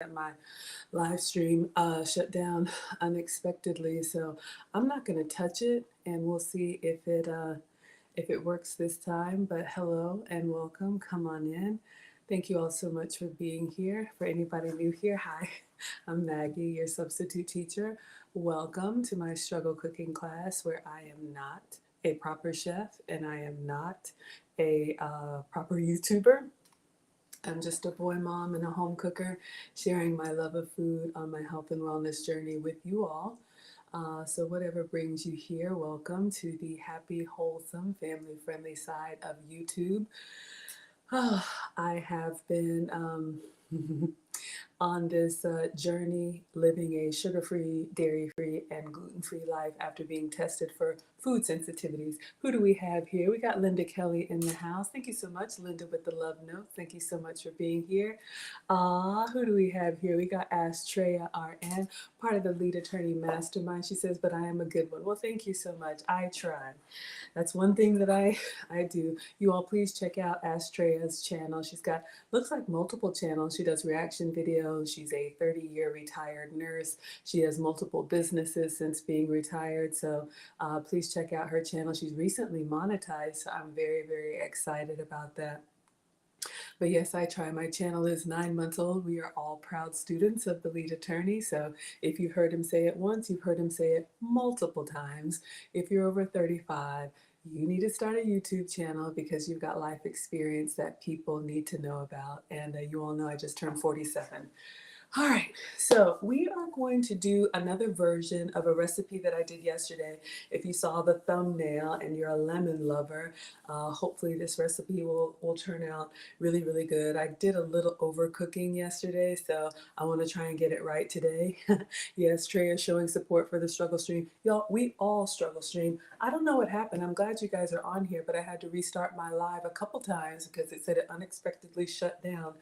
that my live stream shut down unexpectedly, so I'm not going to touch it, and we'll see if it works this time. But hello and welcome. Come on in. Thank you all so much for being here. For anybody new here, hi. I'm Maggie, your substitute teacher. Welcome to my struggle cooking class, where I am not a proper chef and I am not a proper YouTuber. I'm just a boy mom and a home cooker, sharing my love of food on my health and wellness journey with you all. So whatever brings you here, welcome to the happy, wholesome, family-friendly side of YouTube. I have been on this journey living a sugar-free, dairy-free, and gluten-free life after being tested for food sensitivities. Who do we have here? We got Linda Kelly in the house. Thank you so much, Linda, with the love note. Thank you so much for being here. Who do we have here? We got Astrea RN, part of the Lead Attorney Mastermind. She says, but I am a good one. Well, thank you so much. I try. That's one thing that I do. You all please check out Astrea's channel. She's got, looks like multiple channels. She does reaction videos. She's a 30-year retired nurse. She has multiple businesses since being retired. So please check out her channel. She's recently monetized. So I'm very, very excited about that. But yes, I try. My channel is 9 months old. We are all proud students of the lead attorney. So if you've heard him say it once, you've heard him say it multiple times. If you're over 35, you need to start a YouTube channel because you've got life experience that people need to know about. And you all know I just turned 47. All right, so we are going to do another version of a recipe that I did yesterday. If you saw the thumbnail and you're a lemon lover, hopefully this recipe will turn out really, really good. I did a little overcooking yesterday, so I want to try and get it right today. Yes, Trey is showing support for the struggle stream. Y'all, we all struggle stream. I don't know what happened. I'm glad you guys are on here, but I had to restart my live a couple times because it said it unexpectedly shut down.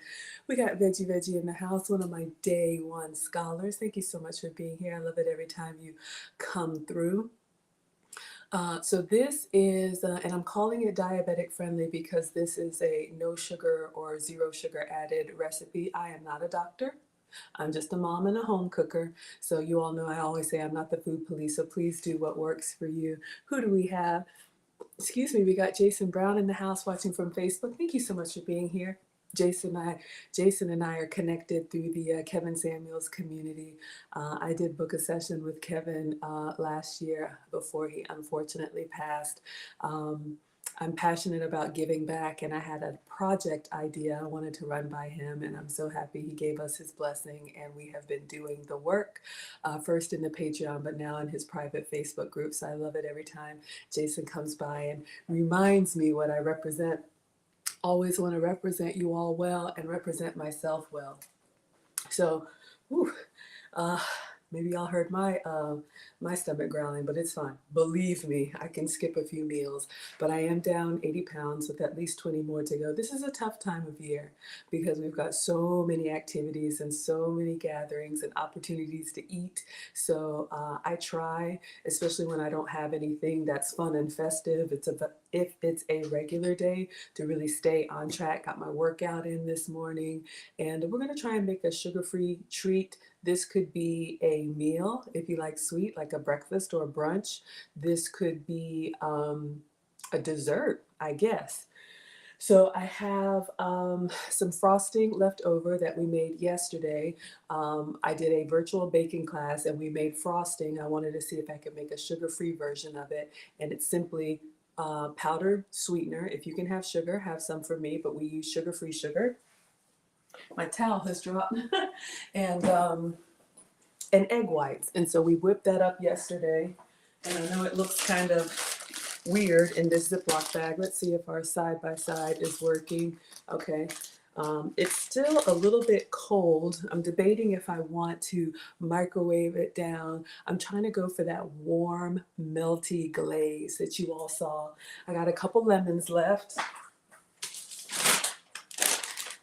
We got Veggie in the house, one of my day one scholars. Thank you so much for being here. I love it every time you come through. So this is, and I'm calling it diabetic friendly because this is a no sugar or zero sugar added recipe. I am not a doctor. I'm just a mom and a home cooker. So you all know I always say I'm not the food police, so please do what works for you. Who do we have? Excuse me, we got Jason Brown in the house watching from Facebook. Thank you so much for being here. Jason and I are connected through the Kevin Samuels community. I did book a session with Kevin last year before he unfortunately passed. I'm passionate about giving back, and I had a project idea I wanted to run by him, and I'm so happy he gave us his blessing, and we have been doing the work, first in the Patreon, but now in his private Facebook group. So I love it every time Jason comes by and reminds me what I represent. Always want to represent you all well and represent myself well. So, whew, uh, maybe y'all heard my stomach growling, but it's fine. Believe me, I can skip a few meals, but I am down 80 pounds with at least 20 more to go. This is a tough time of year because we've got so many activities and so many gatherings and opportunities to eat. So I try, especially when I don't have anything that's fun and festive. If it's a regular day, to really stay on track. Got my workout in this morning, and we're going to try and make a sugar-free treat. This could be a meal if you like sweet, like a breakfast or a brunch. This could be a dessert, I guess. So I have some frosting left over that we made yesterday. I did a virtual baking class and we made frosting. I wanted to see if I could make a sugar-free version of it, and it's simply powdered sweetener. If you can have sugar, have some for me, but we use sugar-free sugar. My towel has dropped. and egg whites. And so we whipped that up yesterday. And I know it looks kind of weird in this Ziploc bag. Let's see if our side-by-side is working. Okay. It's still a little bit cold. I'm debating if I want to microwave it down. I'm trying to go for that warm, melty glaze that you all saw. I got a couple lemons left.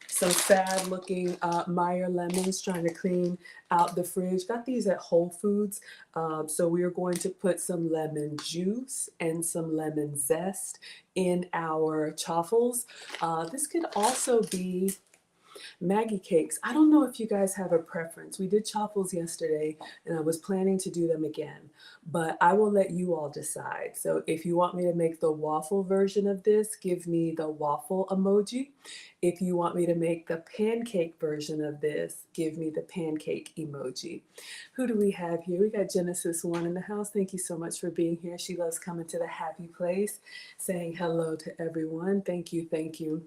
Some sad looking Meyer lemons, trying to clean out the fridge. Got these at Whole Foods. So we are going to put some lemon juice and some lemon zest in our chaffles. This could also be Maggie cakes. I don't know if you guys have a preference. We did chaffles yesterday and I was planning to do them again, but I will let you all decide. So if you want me to make the waffle version of this, give me the waffle emoji. If you want me to make the pancake version of this, give me the pancake emoji. Who do we have here? We got Genesis 1 in the house. Thank you so much for being here. She loves coming to the happy place, saying hello to everyone. Thank you, thank you.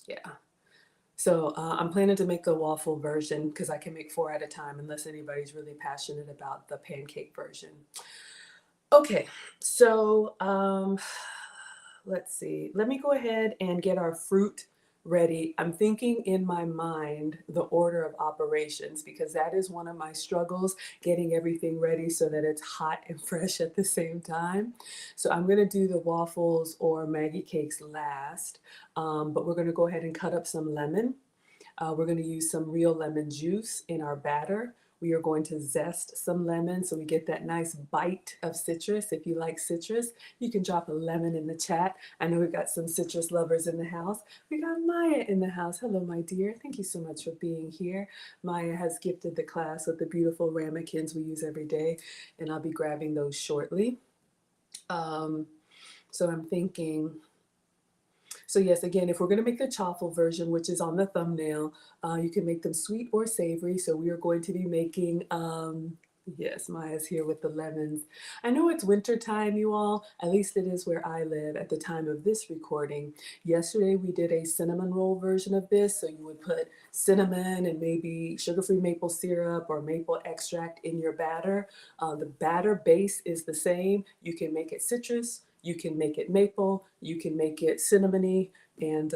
Yeah. So I'm planning to make the waffle version because I can make 4 at a time unless anybody's really passionate about the pancake version. Okay, so let's see. Let me go ahead and get our fruit ready. I'm thinking in my mind the order of operations because that is one of my struggles, getting everything ready so that it's hot and fresh at the same time. So I'm going to do the waffles or Maggie cakes last, but we're going to go ahead and cut up some lemon. We're going to use some real lemon juice in our batter. We are going to zest some lemon so we get that nice bite of citrus. If you like citrus, you can drop a lemon in the chat. I know we've got some citrus lovers in the house. We got Maya in the house. Hello, my dear. Thank you so much for being here. Maya has gifted the class with the beautiful ramekins we use every day, and I'll be grabbing those shortly. So I'm thinking... So yes, again, if we're going to make the chaffle version, which is on the thumbnail, you can make them sweet or savory. So we are going to be making, yes, Maya's here with the lemons. I know it's winter time, you all, at least it is where I live at the time of this recording. Yesterday we did a cinnamon roll version of this. So you would put cinnamon and maybe sugar-free maple syrup or maple extract in your batter. The batter base is the same. You can make it citrus. You can make it maple, you can make it cinnamony, and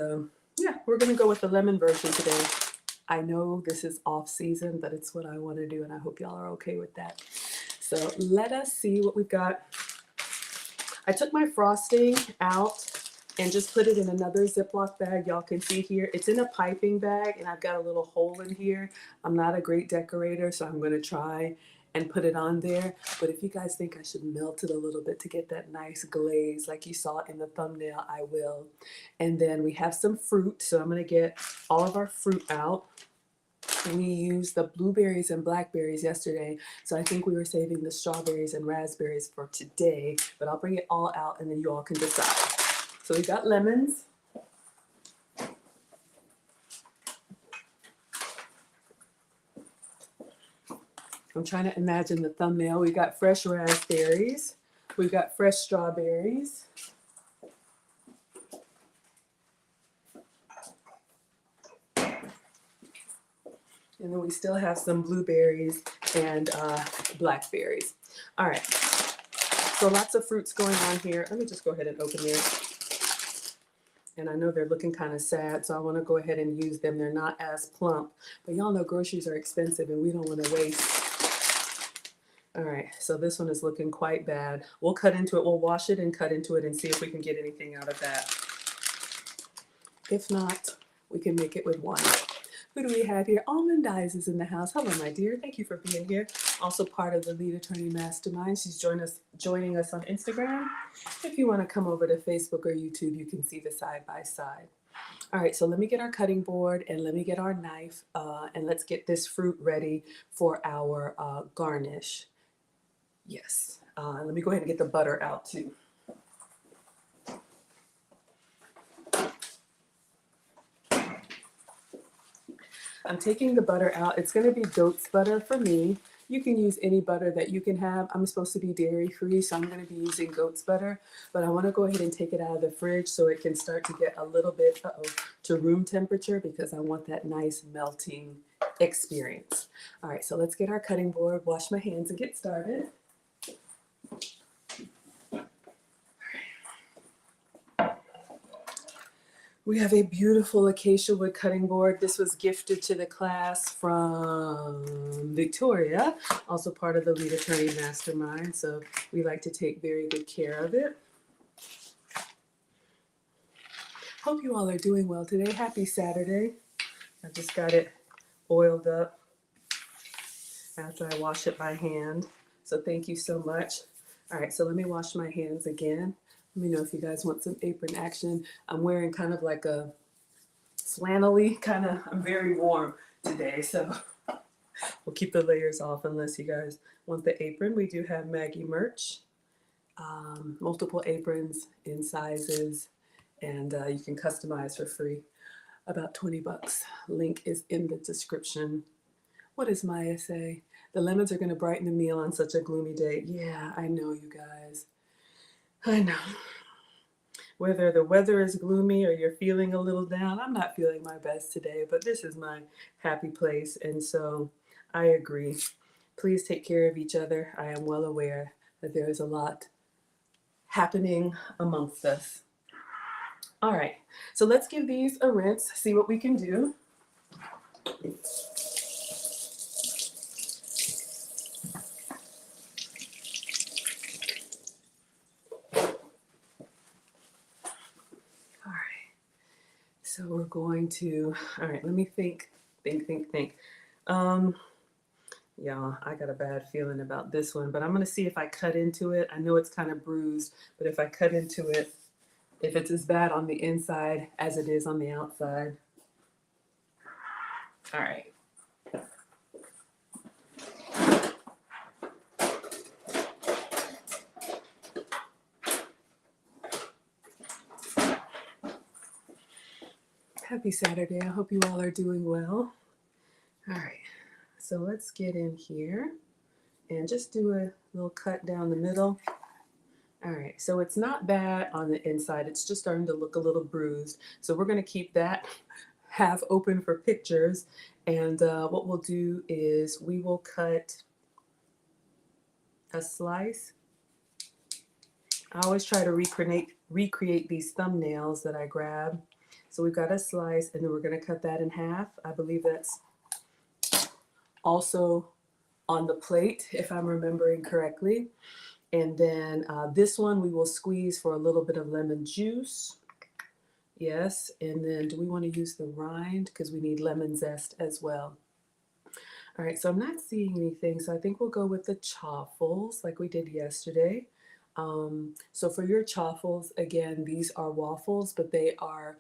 yeah, we're gonna go with the lemon version today. I know this is off season, but it's what I wanna do, and I hope y'all are okay with that. So let us see what we've got. I took my frosting out and just put it in another Ziploc bag. Y'all can see here, it's in a piping bag, and I've got a little hole in here. I'm not a great decorator, so I'm gonna try and put it on there. But if you guys think I should melt it a little bit to get that nice glaze like you saw in the thumbnail, I will. And then we have some fruit. So I'm gonna get all of our fruit out. We used the blueberries and blackberries yesterday. So I think we were saving the strawberries and raspberries for today, but I'll bring it all out and then you all can decide. So we got lemons. I'm trying to imagine the thumbnail. We got fresh raspberries. We've got fresh strawberries. And then we still have some blueberries and blackberries. All right, so lots of fruits going on here. Let me just go ahead and open these. And I know they're looking kind of sad, so I want to go ahead and use them. They're not as plump, but y'all know groceries are expensive and we don't want to waste. All right, so this one is looking quite bad. We'll cut into it, we'll wash it and cut into it and see if we can get anything out of that. If not, we can make it with one. Who do we have here? Almond Eyes is in the house. Hello, my dear. Thank you for being here. Also part of the Lead Attorney Mastermind. She's joining us on Instagram. If you want to come over to Facebook or YouTube, you can see the side by side. All right, so let me get our cutting board and let me get our knife and let's get this fruit ready for our garnish. Yes, let me go ahead and get the butter out too. I'm taking the butter out. It's going to be goat's butter for me. You can use any butter that you can have. I'm supposed to be dairy free, so I'm going to be using goat's butter, but I want to go ahead and take it out of the fridge so it can start to get a little bit to room temperature because I want that nice melting experience. All right, so let's get our cutting board, wash my hands and get started. We have a beautiful acacia wood cutting board. This was gifted to the class from Victoria, also part of the Lead Attorney Mastermind. So we like to take very good care of it. Hope you all are doing well today. Happy Saturday. I just got it oiled up after I wash it by hand. So thank you so much. All right, so let me wash my hands again. Let me know if you guys want some apron action. I'm wearing kind of like a flannelly kind of, I'm very warm today, so we'll keep the layers off unless you guys want the apron. We do have Maggie merch, multiple aprons in sizes, and you can customize for free. About 20 bucks. Link is in the description. What does Maya say? The lemons are going to brighten the meal on such a gloomy day. Yeah, I know, you guys. I know. Whether the weather is gloomy or you're feeling a little down, I'm not feeling my best today, but this is my happy place, and so I agree. Please take care of each other. I am well aware that there is a lot happening amongst us. All right, so let's give these a rinse, see what we can do. So we're going to, all right, let me think. Yeah, I got a bad feeling about this one, but I'm gonna see if I cut into it. I know it's kind of bruised, but if I cut into it, if it's as bad on the inside as it is on the outside. All right. Happy Saturday. I hope you all are doing well. All right, so let's get in here and just do a little cut down the middle. All right, so it's not bad on the inside. It's just starting to look a little bruised. So we're going to keep that half open for pictures. And what we'll do is we will cut a slice. I always try to recreate these thumbnails that I grab. So we've got a slice, and then we're going to cut that in half. I believe that's also on the plate, if I'm remembering correctly. And then this one we will squeeze for a little bit of lemon juice. Yes, and then do we want to use the rind? Because we need lemon zest as well. All right, so I'm not seeing anything, so I think we'll go with the chaffles like we did yesterday. So for your chaffles, again, these are waffles, but they are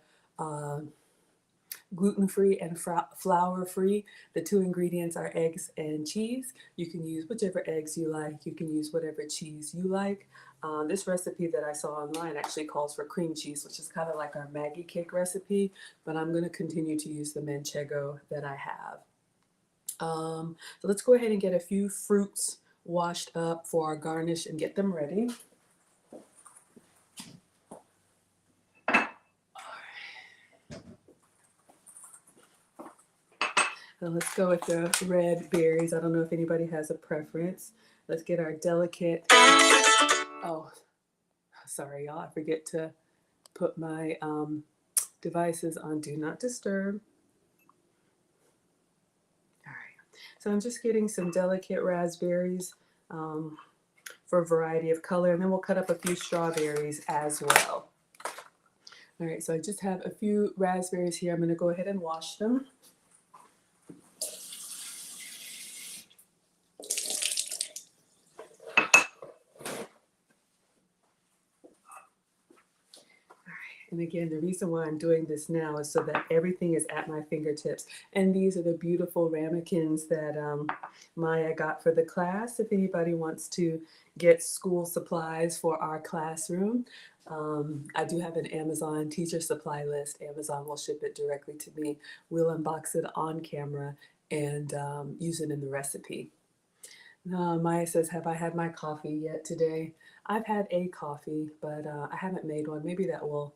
gluten-free and flour-free. The two ingredients are eggs and cheese. You can use whichever eggs you like. You can use whatever cheese you like. This recipe that I saw online actually calls for cream cheese, which is kind of like our Maggie cake recipe, but I'm going to continue to use the manchego that I have. So let's go ahead and get a few fruits washed up for our garnish and get them ready. So let's go with the red berries. I don't know if anybody has a preference. Let's get our delicate, oh, sorry y'all, I forget to put my devices on Do Not Disturb. All right, so I'm just getting some delicate raspberries for a variety of color, and then we'll cut up a few strawberries as well. All right, so I just have a few raspberries here. I'm going to go ahead and wash them. And again, the reason why I'm doing this now is so that everything is at my fingertips. And these are the beautiful ramekins that Maya got for the class. If anybody wants to get school supplies for our classroom, I do have an Amazon teacher supply list. Amazon will ship it directly to me. We'll unbox it on camera and use it in the recipe. Maya says, have I had my coffee yet today? I've had a coffee, but I haven't made one. Maybe that will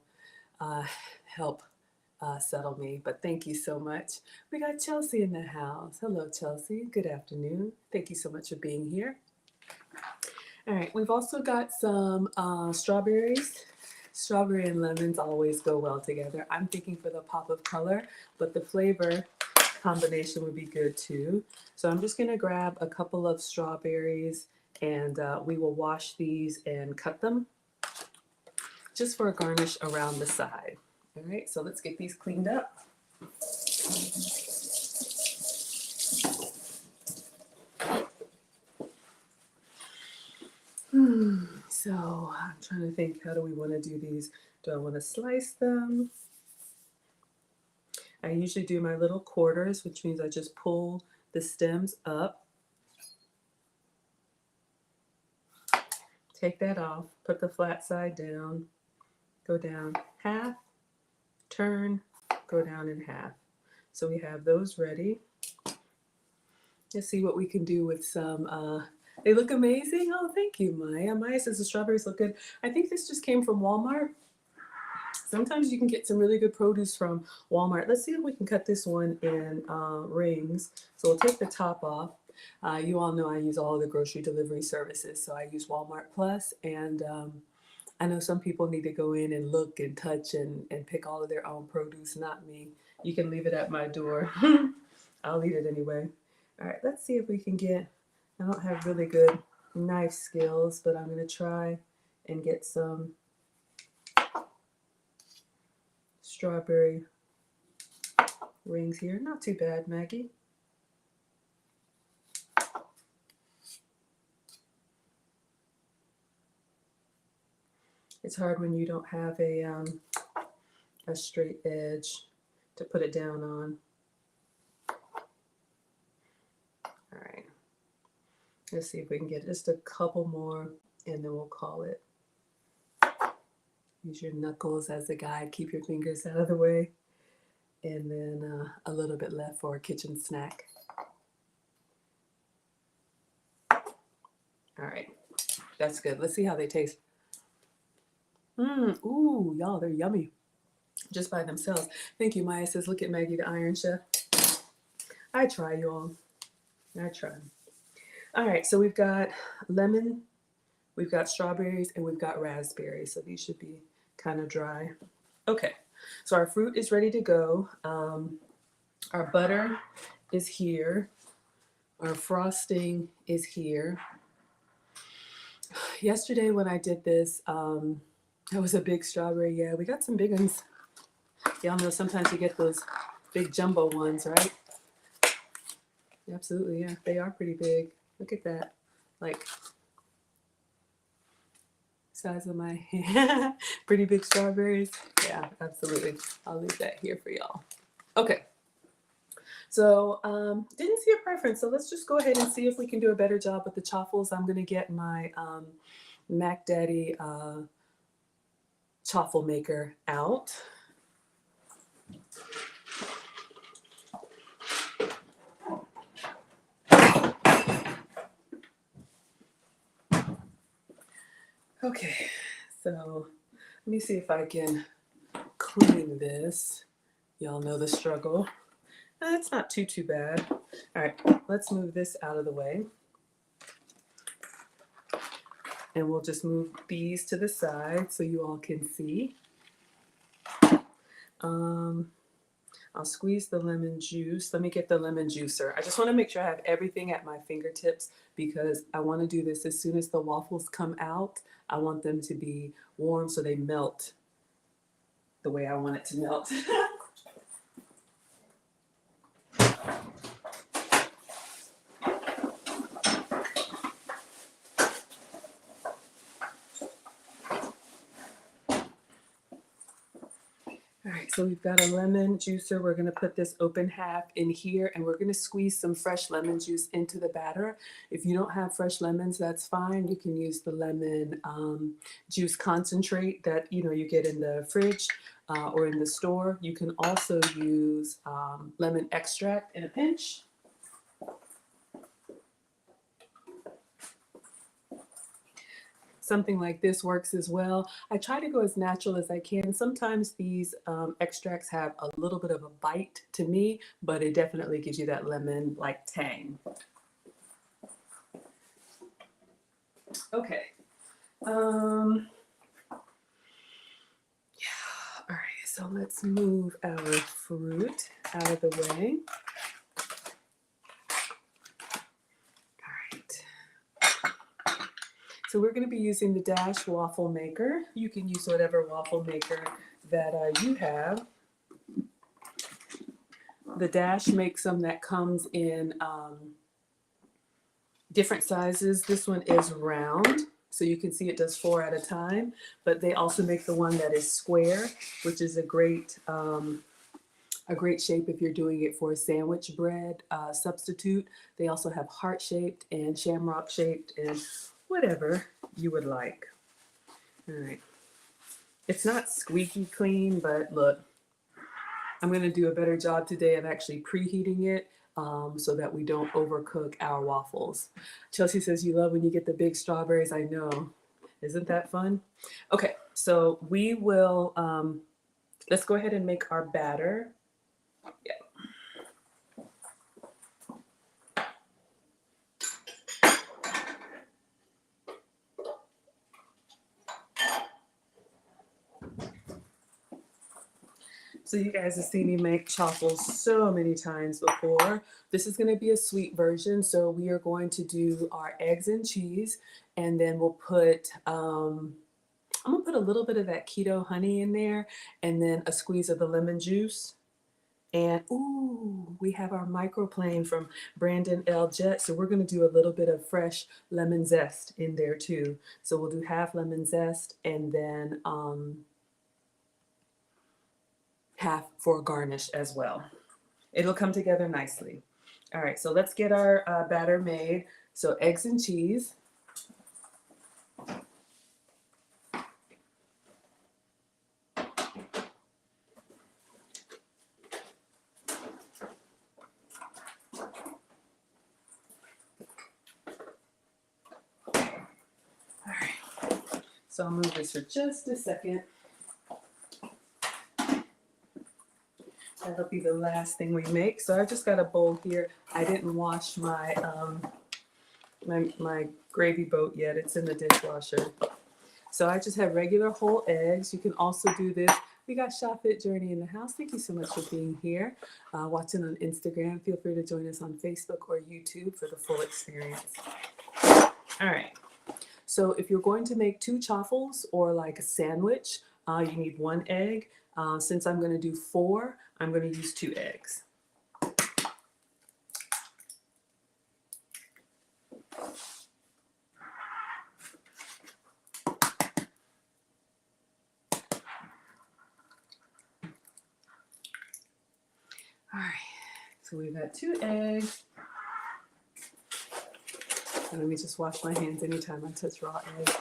help settle me, but thank you so much. We got Chelsea in the house. Hello, Chelsea. Good afternoon. Thank you so much for being here. All right, we've also got some strawberries. Strawberry and lemons always go well together. I'm thinking for the pop of color, but the flavor combination would be good too. So I'm just going to grab a couple of strawberries, and we will wash these and cut them just for a garnish around the side. All right, so let's get these cleaned up. So So I'm trying to think, how do we want to do these? Do I want to slice them? I usually do my little quarters, which means I just pull the stems up, take that off, put the flat side down, go down half, turn, go down in half. So we have those ready. Let's see what we can do with some, they look amazing. Oh, thank you, Maya. Maya says the strawberries look good. I think this just came from Walmart. Sometimes you can get some really good produce from Walmart. Let's see if we can cut this one in rings. So we'll take the top off. You all know I use all the grocery delivery services. So I use Walmart Plus, and I know some people need to go in and look and touch and pick all of their own produce, not me. You can leave it at my door. I'll eat it anyway. All right, let's see if we can get, I don't have really good knife skills, but I'm going to try and get some strawberry rings here. Not too bad, Maggie. It's hard when you don't have a straight edge to put it down on. All right. Let's see if we can get just a couple more, and then we'll call it. Use your knuckles as a guide. Keep your fingers out of the way. And then a little bit left for a kitchen snack. All right. That's good. Let's see how they taste. Ooh, y'all, they're yummy. Just by themselves. Thank you, Maya says, look at Maggie the Iron Chef. I try, y'all. I try. All right, so we've got lemon, we've got strawberries, and we've got raspberries. So these should be kind of dry. Okay, so our fruit is ready to go. Our butter is here. Our frosting is here. Yesterday when I did this, that was a big strawberry. Yeah, we got some big ones. Y'all know sometimes you get those big jumbo ones, right? Absolutely, yeah. They are pretty big. Look at that. Like, size of my hand. Pretty big strawberries. Yeah, absolutely. I'll leave that here for y'all. Okay. So, didn't see a preference. So let's just go ahead and see if we can do a better job with the chaffles. I'm going to get my Mac Daddy chaffle maker out. Okay, so let me see if I can clean this. Y'all know the struggle. It's not too bad. All right, let's move this out of the way. And we'll just move these to the side so you all can see. I'll squeeze the lemon juice. Let me get the lemon juicer. I just want to make sure I have everything at my fingertips because I want to do this as soon as the waffles come out. I want them to be warm so they melt the way I want it to melt. All right, so we've got a lemon juicer. We're going to put this open half in here, and we're going to squeeze some fresh lemon juice into the batter. If you don't have fresh lemons, that's fine. You can use the lemon juice concentrate that you get in the fridge or in the store. You can also use lemon extract in a pinch. Something like this works as well. I try to go as natural as I can. Sometimes these extracts have a little bit of a bite to me, but it definitely gives you that lemon-like tang. Okay. Yeah. All right, so let's move our fruit out of the way. So we're going to be using the Dash waffle maker. You can use whatever waffle maker that you have. The Dash makes them that comes in different sizes. This one is round. So you can see it does 4 at a time, but they also make the one that is square, which is a great shape if you're doing it for a sandwich bread substitute. They also have heart shaped and shamrock shaped and whatever you would like. All right. It's not squeaky clean, but look, I'm going to do a better job today of actually preheating it so that we don't overcook our waffles. Chelsea says, you love when you get the big strawberries. I know. Isn't that fun? Okay, so we will, let's go ahead and make our batter. Yeah. So you guys have seen me make chaffles so many times before. This is going to be a sweet version. So we are going to do our eggs and cheese, and then we'll put, I'm going to put a little bit of that keto honey in there, and then a squeeze of the lemon juice. And ooh, we have our microplane from Brandon L. Jet. So we're going to do a little bit of fresh lemon zest in there too. So we'll do half lemon zest and then half for garnish as well. It'll come together nicely. All right, so let's get our batter made. So eggs and cheese. All right, so I'll move this for just a second. That'll be the last thing we make. So I just got a bowl here. I didn't wash my my gravy boat yet. It's in the dishwasher. So I just have regular whole eggs. You can also do this. We got Chaffle Journey in the house. Thank you so much for being here, watching on Instagram. Feel free to join us on Facebook or YouTube for the full experience. All right. So if you're going to make 2 chaffles or like a sandwich, you need 1 egg. Since I'm going to do 4, I'm going to use 2 eggs. All right, so we've got 2 eggs. And let me just wash my hands anytime I touch raw eggs.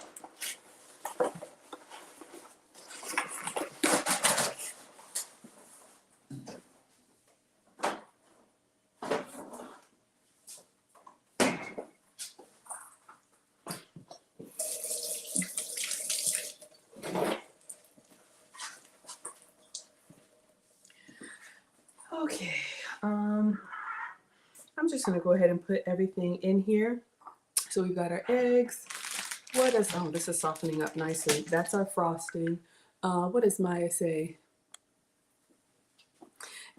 Okay, I'm just gonna go ahead and put everything in here. So we've got our eggs. What is, oh, this is softening up nicely. That's our frosting. What does Maya say?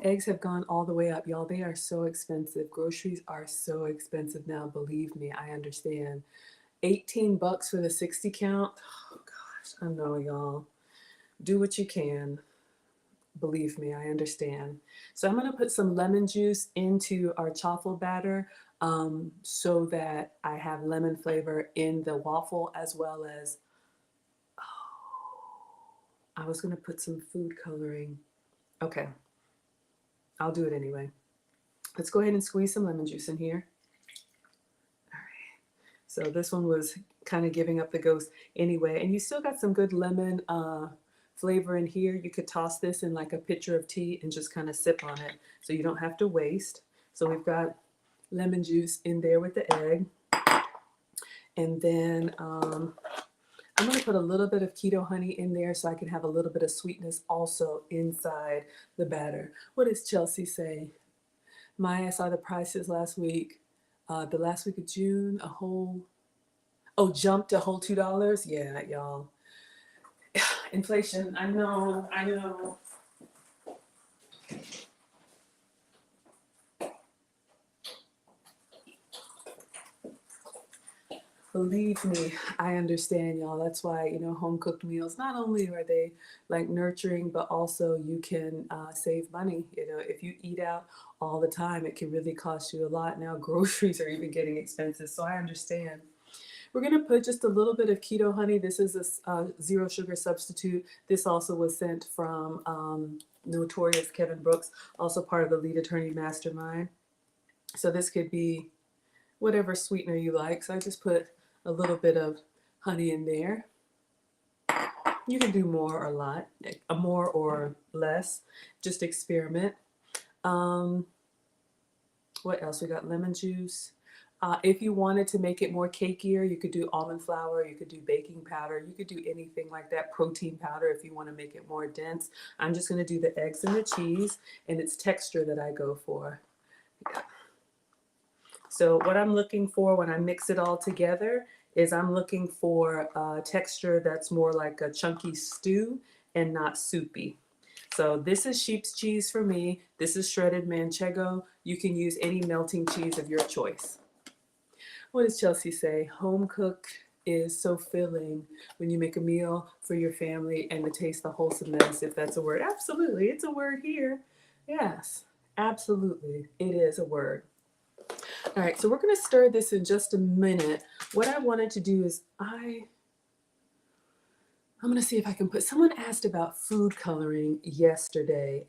Eggs have gone all the way up, y'all. They are so expensive. Groceries are so expensive now. Believe me, I understand. 18 bucks for the 60 count. Oh gosh, I know, y'all. Do what you can. Believe me, I understand. So I'm going to put some lemon juice into our chaffle batter so that I have lemon flavor in the waffle, as well as, oh, I was going to put some food coloring. Okay, I'll do it anyway. Let's go ahead and squeeze some lemon juice in here. All right. So this one was kind of giving up the ghost anyway. And you still got some good lemon flavor in here. You could toss this in like a pitcher of tea and just kind of sip on it, so you don't have to waste. So we've got lemon juice in there with the egg. And then I'm going to put a little bit of keto honey in there so I can have a little bit of sweetness also inside the batter. What does Chelsea say? Maya, I saw the prices last week. The last week of June, jumped a whole $2. Yeah, y'all. Inflation, I know. Believe me, I understand, y'all. That's why, home cooked meals, not only are they like nurturing, but also you can save money. If you eat out all the time, it can really cost you a lot. Now groceries are even getting expensive, so I understand. We're going to put just a little bit of keto honey. This is a zero sugar substitute. This also was sent from notorious Kevin Brooks, also part of the Lead Attorney Mastermind. So this could be whatever sweetener you like. So I just put a little bit of honey in there. You can do more or more or less. Just experiment. What else? We got lemon juice. If you wanted to make it more cakier, you could do almond flour, you could do baking powder, you could do anything like that, protein powder if you want to make it more dense. I'm just going to do the eggs and the cheese, and it's texture that I go for. So what I'm looking for when I mix it all together is I'm looking for a texture that's more like a chunky stew and not soupy. So this is sheep's cheese for me. This is shredded manchego. You can use any melting cheese of your choice. What does Chelsea say? Home cooked is so filling when you make a meal for your family and to taste the wholesomeness, if that's a word. Absolutely, it's a word here. Yes, absolutely, it is a word. All right, so we're going to stir this in just a minute. What I wanted to do is I'm going to see if I can someone asked about food coloring yesterday.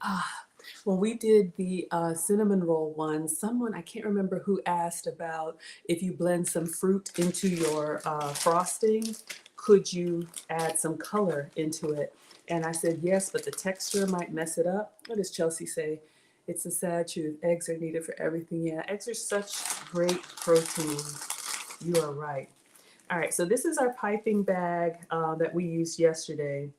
When we did the cinnamon roll one, I can't remember who asked about if you blend some fruit into your frosting, could you add some color into it? And I said yes, but the texture might mess it up. What does Chelsea say? It's a sad truth. Eggs are needed for everything. Yeah, eggs are such great protein. You are right. All right, so this is our piping bag that we used yesterday.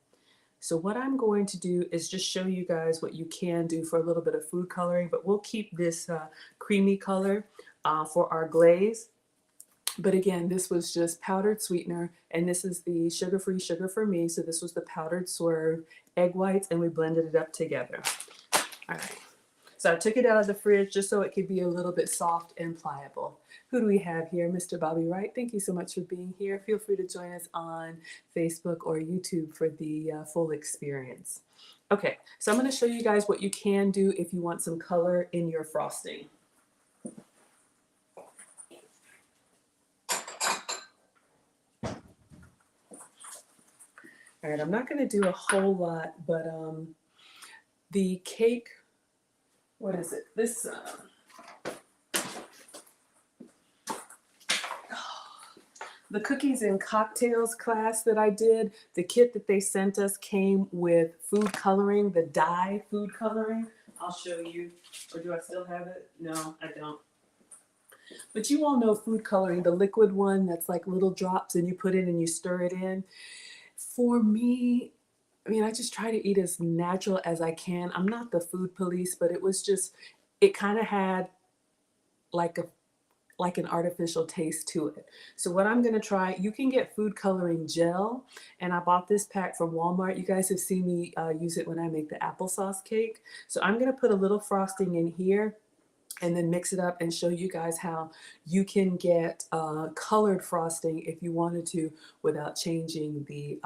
So what I'm going to do is just show you guys what you can do for a little bit of food coloring, but we'll keep this creamy color for our glaze. But again, this was just powdered sweetener, and this is the sugar-free sugar for me. So this was the powdered swerve, egg whites, and we blended it up together. All right. So I took it out of the fridge just so it could be a little bit soft and pliable. Who do we have here? Mr. Bobby Wright. Thank you so much for being here. Feel free to join us on Facebook or YouTube for the full experience. Okay, so I'm going to show you guys what you can do if you want some color in your frosting. All right, I'm not going to do a whole lot, but the cake, what is it? This the cookies and cocktails class that I did, the kit that they sent us came with food coloring, the dye food coloring. I'll show you. Or do I still have it? No, I don't. But you all know food coloring, the liquid one that's like little drops and you put it and you stir it in. For me, I mean, I just try to eat as natural as I can. I'm not the food police, but it was just, it kind of had like an artificial taste to it. So what I'm going to try, you can get food coloring gel, and I bought this pack from Walmart. You guys have seen me use it when I make the applesauce cake. So I'm going to put a little frosting in here and then mix it up and show you guys how you can get colored frosting if you wanted to without changing the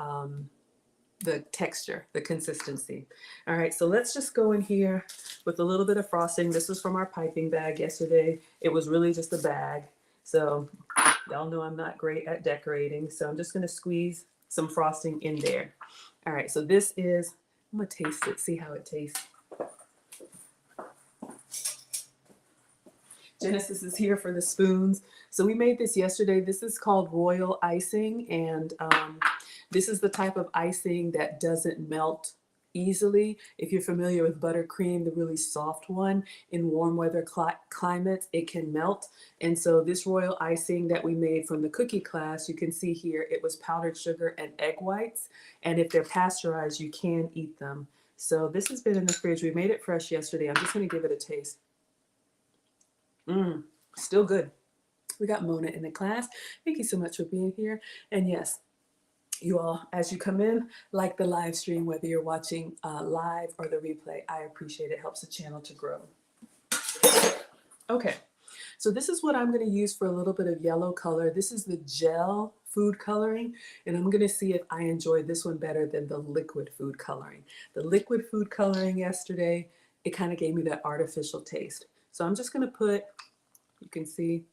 texture, the consistency. All right, so let's just go in here with a little bit of frosting. This was from our piping bag yesterday. It was really just a bag. So y'all know I'm not great at decorating. So I'm just gonna squeeze some frosting in there. All right, so this is, I'm gonna taste it, see how it tastes. Genesis is here for the spoons. So we made this yesterday. This is called royal icing, and this is the type of icing that doesn't melt easily. If you're familiar with buttercream, the really soft one, in warm weather climates, it can melt. And so this royal icing that we made from the cookie class, you can see here, it was powdered sugar and egg whites. And if they're pasteurized, you can eat them. So this has been in the fridge. We made it fresh yesterday. I'm just gonna give it a taste. Still good. We got Mona in the class. Thank you so much for being here. And yes, you all, as you come in, like the live stream, whether you're watching live or the replay, I appreciate it. It helps the channel to grow. Okay, so this is what I'm going to use for a little bit of yellow color. This is the gel food coloring, and I'm going to see if I enjoy this one better than the liquid food coloring. The liquid food coloring yesterday, it kind of gave me that artificial taste. So I'm just going to put, you can see,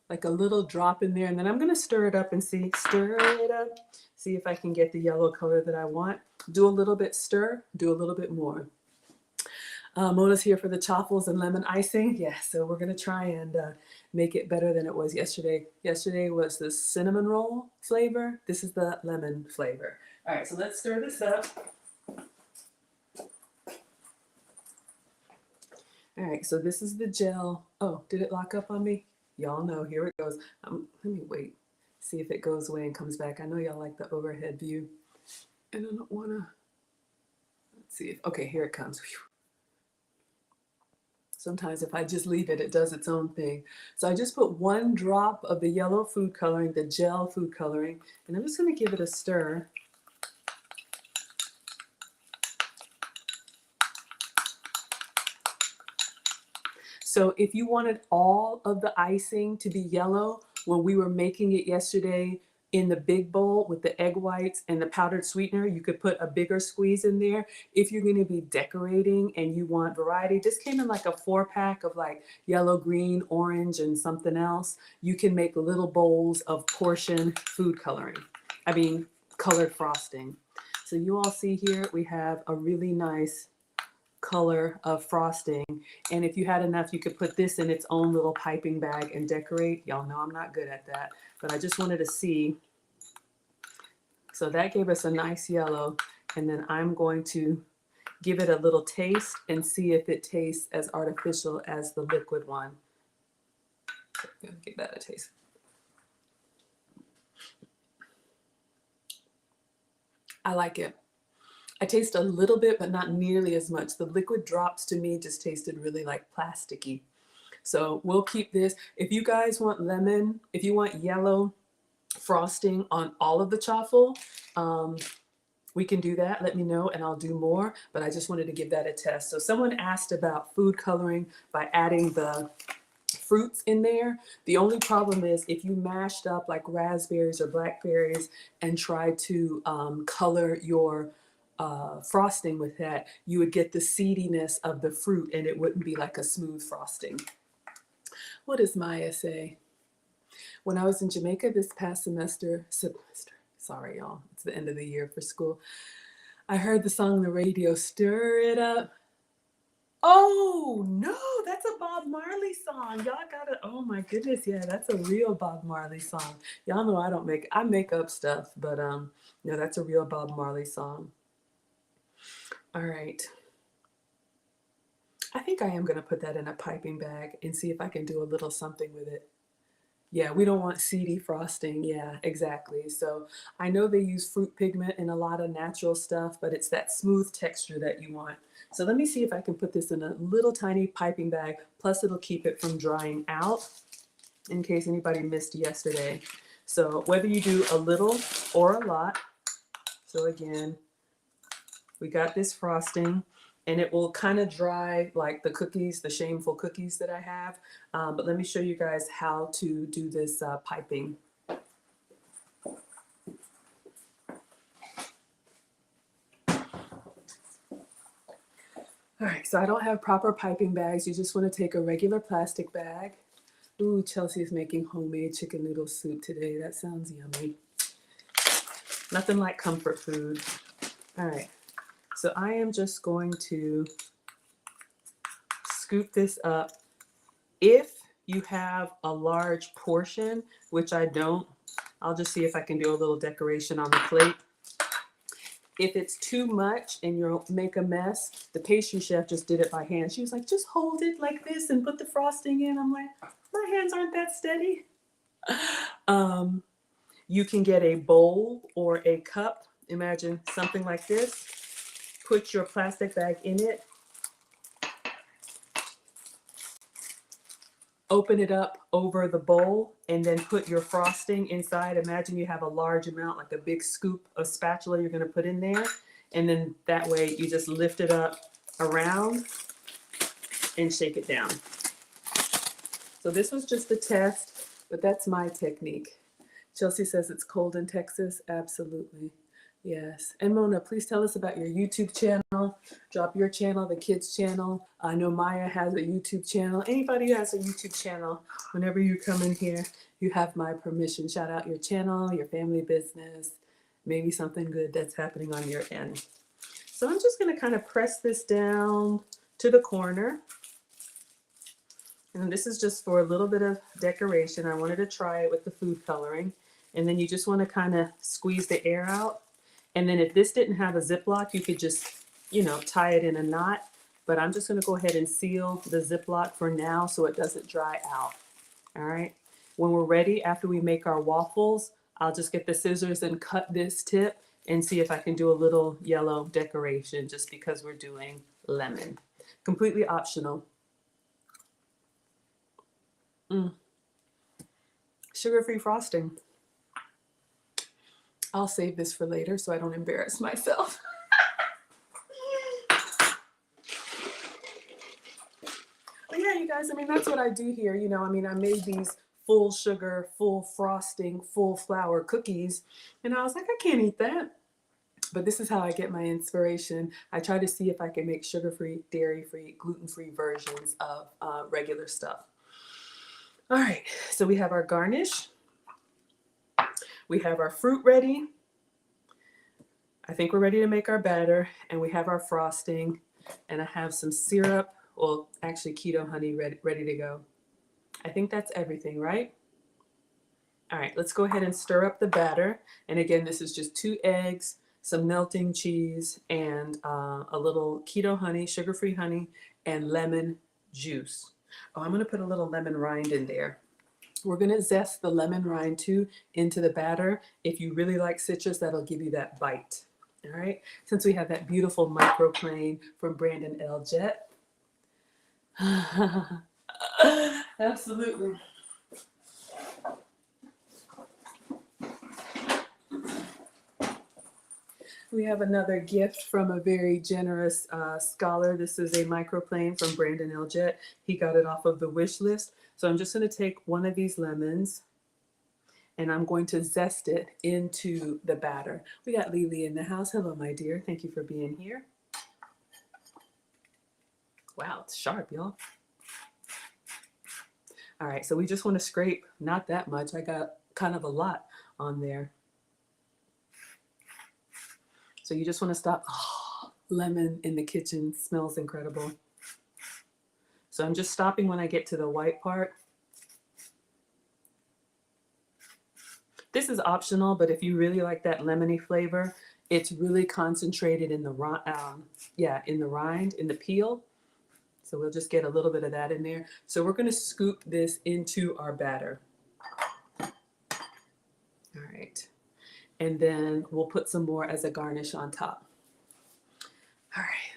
like a little drop in there, and then I'm gonna stir it up and stir it up, see if I can get the yellow color that I want. Do a little bit stir, do a little bit more. Mona's here for the chaffles and lemon icing. Yeah, so we're gonna try and make it better than it was yesterday. Yesterday was the cinnamon roll flavor. This is the lemon flavor. All right, so let's stir this up. All right, so this is the gel. Oh, did it lock up on me? Y'all know, here it goes. Let me wait, see if it goes away and comes back. I know y'all like the overhead view. And I don't wanna, let's see if, okay, here it comes. Whew. Sometimes if I just leave it, it does its own thing. So I just put 1 drop of the yellow food coloring, the gel food coloring, and I'm just gonna give it a stir. So if you wanted all of the icing to be yellow, when we were making it yesterday in the big bowl with the egg whites and the powdered sweetener, you could put a bigger squeeze in there. If you're gonna be decorating and you want variety, this came in like a 4-pack of like yellow, green, orange, and something else. You can make little bowls of portion food coloring. I mean, colored frosting. So you all see here, we have a really nice color of frosting, and if you had enough you could put this in its own little piping bag and decorate. Y'all know I'm not good at that, but I just wanted to see. So that gave us a nice yellow, and then I'm going to give it a little taste and see if it tastes as artificial as the liquid one. Give that a taste. I like it. I taste a little bit, but not nearly as much. The liquid drops to me just tasted really like plasticky. So we'll keep this. If you guys want lemon, if you want yellow frosting on all of the chaffle, we can do that. Let me know and I'll do more, but I just wanted to give that a test. So someone asked about food coloring by adding the fruits in there. The only problem is if you mashed up like raspberries or blackberries and tried to color your frosting with that, you would get the seediness of the fruit and it wouldn't be like a smooth frosting. What does Maya say? When I was in Jamaica this past semester, sorry y'all, it's the end of the year for school, I heard the song on the radio, Stir It Up. Oh no, that's a Bob Marley song. Y'all gotta, oh my goodness, yeah, that's a real Bob Marley song. Y'all know I make up stuff, but no, that's a real Bob Marley song. All right. I think I am gonna put that in a piping bag and see if I can do a little something with it. Yeah, we don't want seedy frosting. Yeah, exactly. So I know they use fruit pigment in a lot of natural stuff, but it's that smooth texture that you want. So let me see if I can put this in a little tiny piping bag, plus it'll keep it from drying out in case anybody missed yesterday. So whether you do a little or a lot, so again, we got this frosting and it will kind of dry like the cookies, the shameful cookies that I have. But let me show you guys how to do this piping. All right, so I don't have proper piping bags. You just want to take a regular plastic bag. Ooh, Chelsea's making homemade chicken noodle soup today. That sounds yummy. Nothing like comfort food. All right, so I am just going to scoop this up. If you have a large portion, which I don't, I'll just see if I can do a little decoration on the plate. If it's too much and you'll make a mess, the pastry chef just did it by hand. She was like, just hold it like this and put the frosting in. I'm like, my hands aren't that steady. You can get a bowl or a cup. Imagine something like this. Put your plastic bag in it. Open it up over the bowl and then put your frosting inside. Imagine you have a large amount, like a big scoop of spatula you're going to put in there. And then that way you just lift it up around and shake it down. So this was just a test, but that's my technique. Chelsea says it's cold in Texas. Absolutely. Yes. And Mona, please tell us about your YouTube channel. Drop your channel, the kids' channel. I know Maya has a YouTube channel. Anybody who has a YouTube channel, whenever you come in here, you have my permission. Shout out your channel, your family business, maybe something good that's happening on your end. So I'm just going to kind of press this down to the corner. And this is just for a little bit of decoration. I wanted to try it with the food coloring. And then you just want to kind of squeeze the air out. And then if this didn't have a Ziploc, you could just, you know, tie it in a knot. But I'm just going to go ahead and seal the Ziploc for now so it doesn't dry out. All right. When we're ready, after we make our waffles, I'll just get the scissors and cut this tip and see if I can do a little yellow decoration just because we're doing lemon. Completely optional. Sugar-free frosting. I'll save this for later so I don't embarrass myself. But yeah, you guys, I mean, that's what I do here. You know, I mean, I made these full sugar, full frosting, full flour cookies. And I was like, I can't eat that. But this is how I get my inspiration. I try to see if I can make sugar-free, dairy-free, gluten-free versions of regular stuff. All right, so we have our garnish. We have our fruit ready. I think we're ready to make our batter, and we have our frosting, and I have some syrup, well, actually keto honey ready to go. I think that's everything, right? All right, let's go ahead and stir up the batter. And again, this is just 2 eggs, some melting cheese, and a little keto honey, sugar-free honey, and lemon juice. Oh, I'm gonna put a little lemon rind in there. We're gonna zest the lemon rind too into the batter. If you really like citrus, that'll give you that bite. All right, since we have that beautiful microplane from Brandon L. Jett. Absolutely. We have another gift from a very generous scholar. This is a microplane from Brandon L. Jett. He got it off of the wish list. So I'm just going to take one of these lemons and I'm going to zest it into the batter. We got Lily in the house. Hello, my dear. Thank you for being here. Wow, it's sharp, y'all. All right, so we just want to scrape, not that much. I got kind of a lot on there. So you just want to stop. Oh, lemon in the kitchen smells incredible. So I'm just stopping when I get to the white part. This is optional, but if you really like that lemony flavor, it's really concentrated in the rind, in the peel. So we'll just get a little bit of that in there. So we're going to scoop this into our batter. All right. And then we'll put some more as a garnish on top. All right.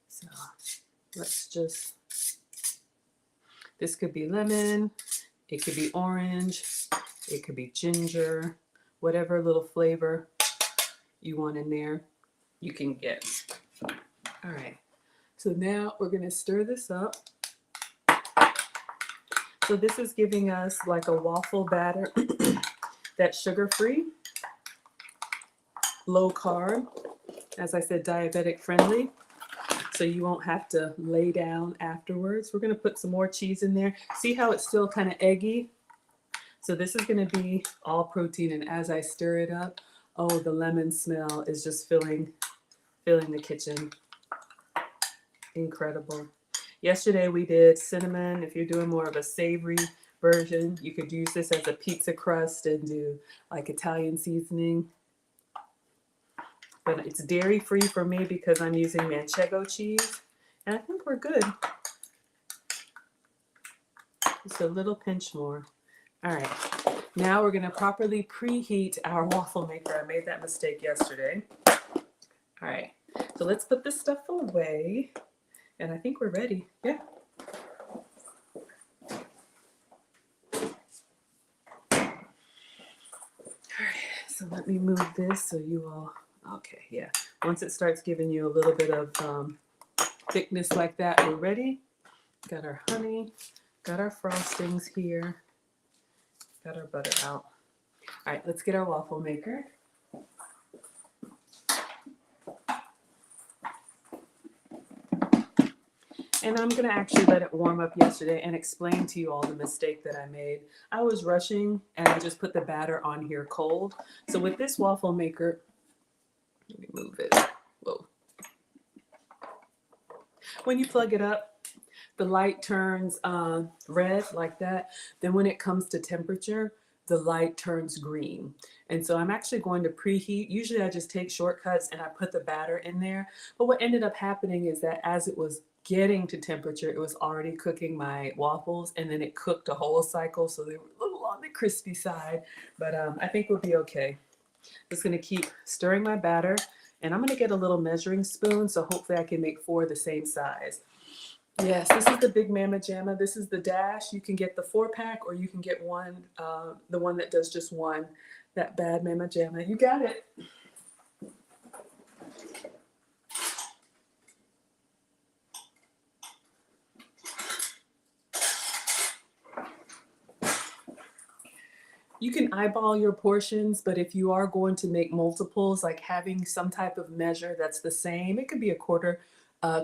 So let's just, this could be lemon, it could be orange, it could be ginger, whatever little flavor you want in there, you can get. All right. So now we're going to stir this up. So this is giving us like a waffle batter that's sugar-free, low carb, as I said, diabetic friendly, so you won't have to lay down afterwards. We're going to put some more cheese in there. See how it's still kind of eggy? So this is going to be all protein, and as I stir it up, oh, the lemon smell is just filling the kitchen. Incredible. Yesterday we did cinnamon. If you're doing more of a savory version, you could use this as a pizza crust and do like Italian seasoning. But it's dairy free for me because I'm using manchego cheese. And I think we're good. Just a little pinch more. All right. Now we're going to properly preheat our waffle maker. I made that mistake yesterday. All right. So let's put this stuff away. And I think we're ready. Yeah. All right, so let me move this so you all, okay, yeah. Once it starts giving you a little bit of thickness like that, we're ready. Got our honey, Got our frostings here. Got our butter out. All right, let's get our waffle maker. And I'm going to actually let it warm up yesterday and explain to you all the mistake that I made. I was rushing and I just put the batter on here cold. So with this waffle maker, let me move it. Whoa. When you plug it up, the light turns red like that. Then when it comes to temperature, the light turns green. And so I'm actually going to preheat. Usually I just take shortcuts and I put the batter in there. But what ended up happening is that as it was getting to temperature, it was already cooking my waffles, and then it cooked a whole cycle. So they were a little on the crispy side, but I think we'll be okay. Just gonna keep stirring my batter, and I'm gonna get a little measuring spoon so hopefully I can make 4 the same size. Yes, this is the Big Mama Jamma. This is the Dash. You can get the 4-pack, or you can get one, the one that does just one, that Bad Mama Jamma. You got it. You can eyeball your portions, but if you are going to make multiples, like having some type of measure that's the same, it could be a quarter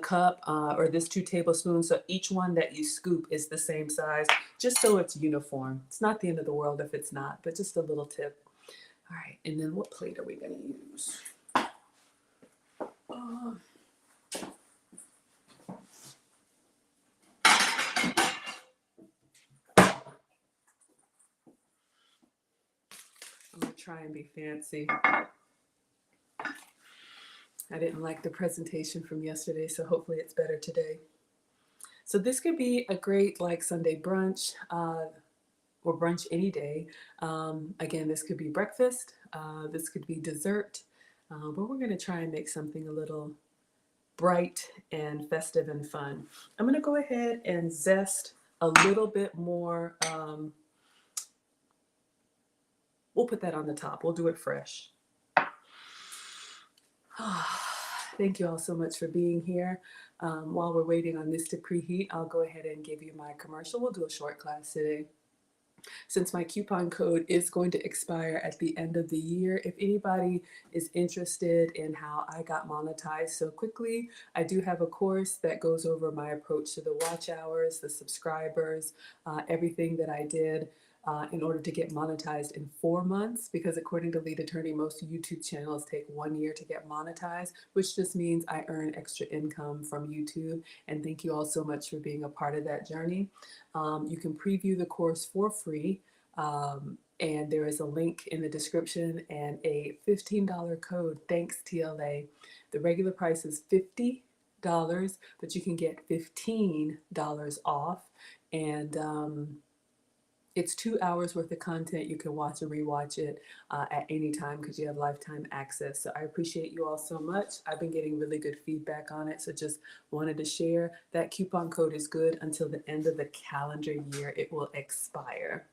cup or this 2 tablespoons. So each one that you scoop is the same size, just so it's uniform. It's not the end of the world if it's not, but just a little tip. All right, and then what plate are we going to use? I'm going to try and be fancy. I didn't like the presentation from yesterday, so hopefully it's better today. So this could be a great like Sunday brunch or brunch any day. Again, this could be breakfast. This could be dessert. But we're going to try and make something a little bright and festive and fun. I'm going to go ahead and zest a little bit more. We'll put that on the top. We'll do it fresh. Thank you all so much for being here. While we're waiting on this to preheat, I'll go ahead and give you my commercial. We'll do a short class today. Since my coupon code is going to expire at the end of the year, if anybody is interested in how I got monetized so quickly, I do have a course that goes over my approach to the watch hours, the subscribers, everything that I did in order to get monetized in 4 months, because according to Lead Attorney, most YouTube channels take 1 year to get monetized, which just means I earn extra income from YouTube. And thank you all so much for being a part of that journey. You can preview the course for free, and there is a link in the description and a $15 code. Thanks, TLA. The regular price is $50, but you can get $15 off, and it's 2 hours worth of content. You can watch and rewatch it at any time because you have lifetime access. So I appreciate you all so much. I've been getting really good feedback on it, so just wanted to share. That coupon code is good until the end of the calendar year. It will expire.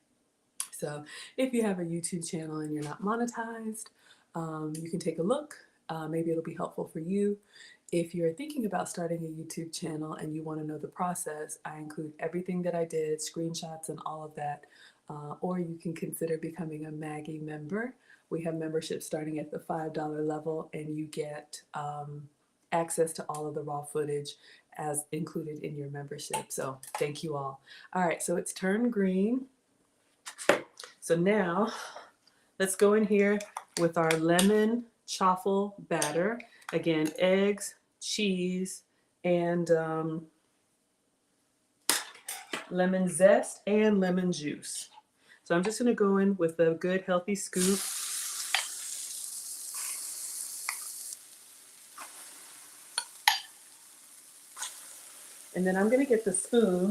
So if you have a YouTube channel and you're not monetized, you can take a look. Maybe it'll be helpful for you. If you're thinking about starting a YouTube channel and you want to know the process, I include everything that I did, screenshots and all of that. Or you can consider becoming a Maggie member. We have memberships starting at the $5 level, and you get access to all of the raw footage as included in your membership. So thank you all. All right, so it's turned green. So now let's go in here with our lemon chaffle batter. Again, eggs, cheese, and lemon zest and lemon juice. So I'm just going to go in with a good healthy scoop. And then I'm going to get the spoon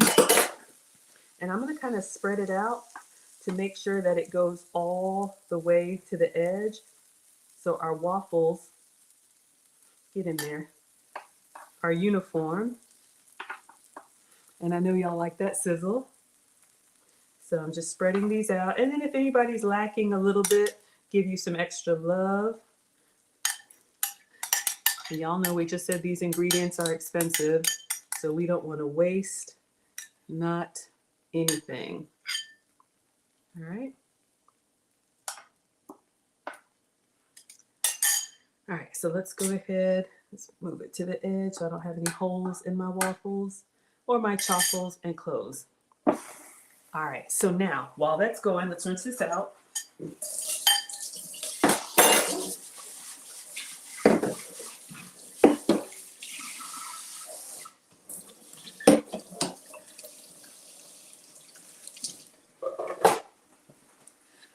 and I'm going to kind of spread it out to make sure that it goes all the way to the edge. So our waffles, get in there, are uniform. And I know y'all like that sizzle. So I'm just spreading these out. And then if anybody's lacking a little bit, give you some extra love. And y'all know we just said these ingredients are expensive, so we don't want to waste, not anything. All right. All right, so let's go ahead. Let's move it to the edge so I don't have any holes in my waffles or my chaffles, and close. All right, so now while that's going, let's rinse this out.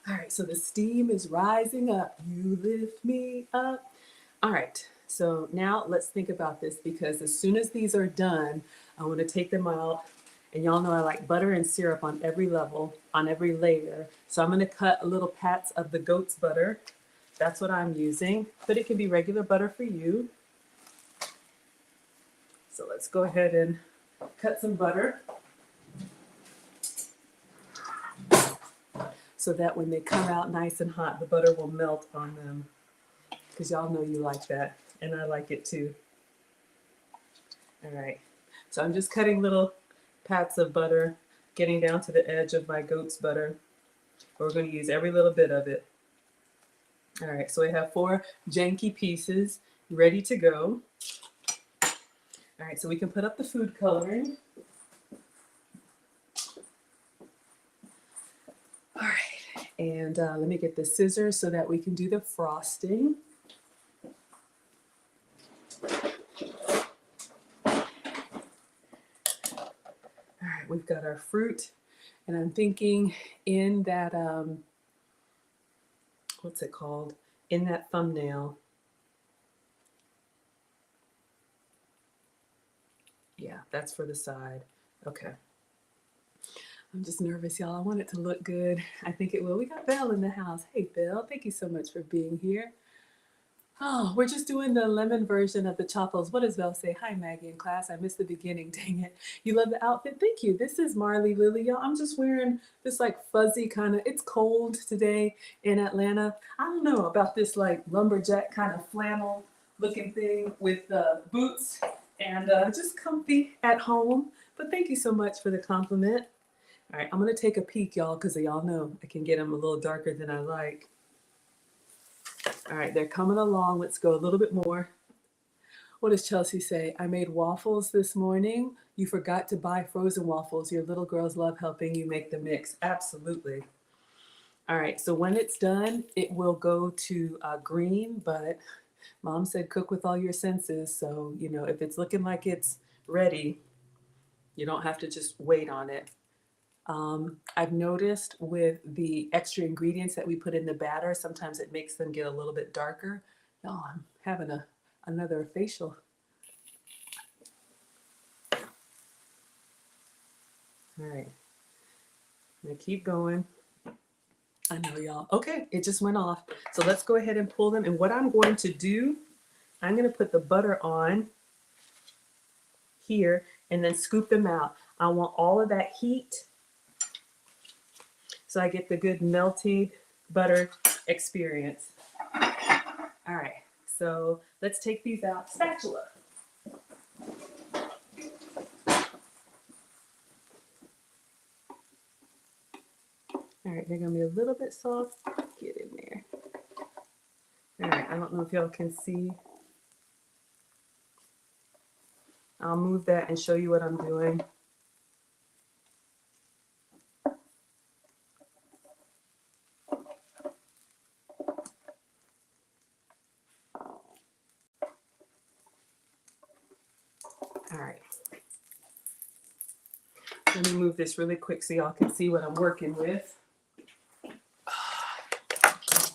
All right, so the steam is rising up. You lift me up. All right, so now let's think about this, because as soon as these are done, I want to take them out. And y'all know I like butter and syrup on every level, on every layer. So I'm going to cut a little pats of the goat's butter. That's what I'm using, but it can be regular butter for you. So let's go ahead and cut some butter, so that when they come out nice and hot, the butter will melt on them. Because y'all know you like that, and I like it too. All right, so I'm just cutting little pats of butter, getting down to the edge of my goat's butter. We're going to use every little bit of it. All right, so I have 4 janky pieces ready to go. All right, so we can put up the food coloring. All right, and let me get the scissors so that we can do the frosting. All right, we've got our fruit, and I'm thinking in that, what's it called? In that thumbnail. Yeah, that's for the side. Okay. I'm just nervous, y'all. I want it to look good. I think it will. We got Belle in the house. Hey, Belle, thank you so much for being here. Oh, we're just doing the lemon version of the Chaffles. What does Belle say? Hi, Maggie in class. I missed the beginning. Dang it. You love the outfit? Thank you. This is Marley Lily, y'all. I'm just wearing this like fuzzy kind of, it's cold today in Atlanta. I don't know about this like lumberjack kind of flannel looking thing with boots and just comfy at home. But thank you so much for the compliment. All right, I'm going to take a peek, y'all, because y'all know I can get them a little darker than I like. All right, they're coming along. Let's go a little bit more. What does Chelsea say? I made waffles this morning. You forgot to buy frozen waffles. Your little girls love helping you make the mix. Absolutely. All right, so when it's done, it will go to green, but Mom said cook with all your senses. So, you know, if it's looking like it's ready, you don't have to just wait on it. I've noticed with the extra ingredients that we put in the batter, sometimes it makes them get a little bit darker. Oh, I'm having another facial. All right, I'm gonna keep going. I know y'all. Okay, it just went off. So let's go ahead and pull them. And what I'm going to do, I'm gonna put the butter on here and then scoop them out. I want all of that heat so I get the good melted butter experience. All right, so let's take these out. Spatula. All right, they're gonna be a little bit soft. Get in there. All right, I don't know if y'all can see. I'll move that and show you what I'm doing. All right. Let me move this really quick so y'all can see what I'm working with.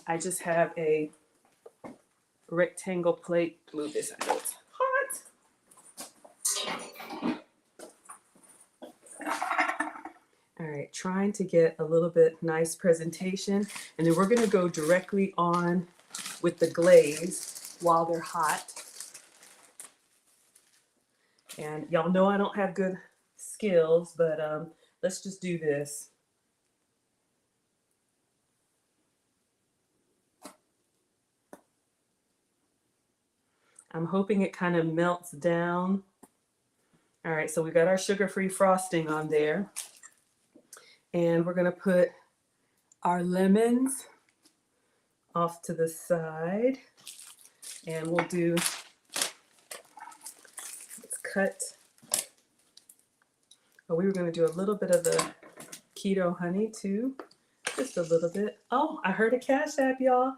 I just have a rectangle plate. Move this, I know it's hot. All right, trying to get a little bit nice presentation. And then we're gonna go directly on with the glaze while they're hot. And y'all know I don't have good skills, but let's just do this. I'm hoping it kind of melts down. All right, so we got our sugar-free frosting on there. And we're gonna put our lemons off to the side. And we'll do, let's cut. Oh, we were gonna do a little bit of the keto honey too. Just a little bit. Oh, I heard a Cash App, y'all.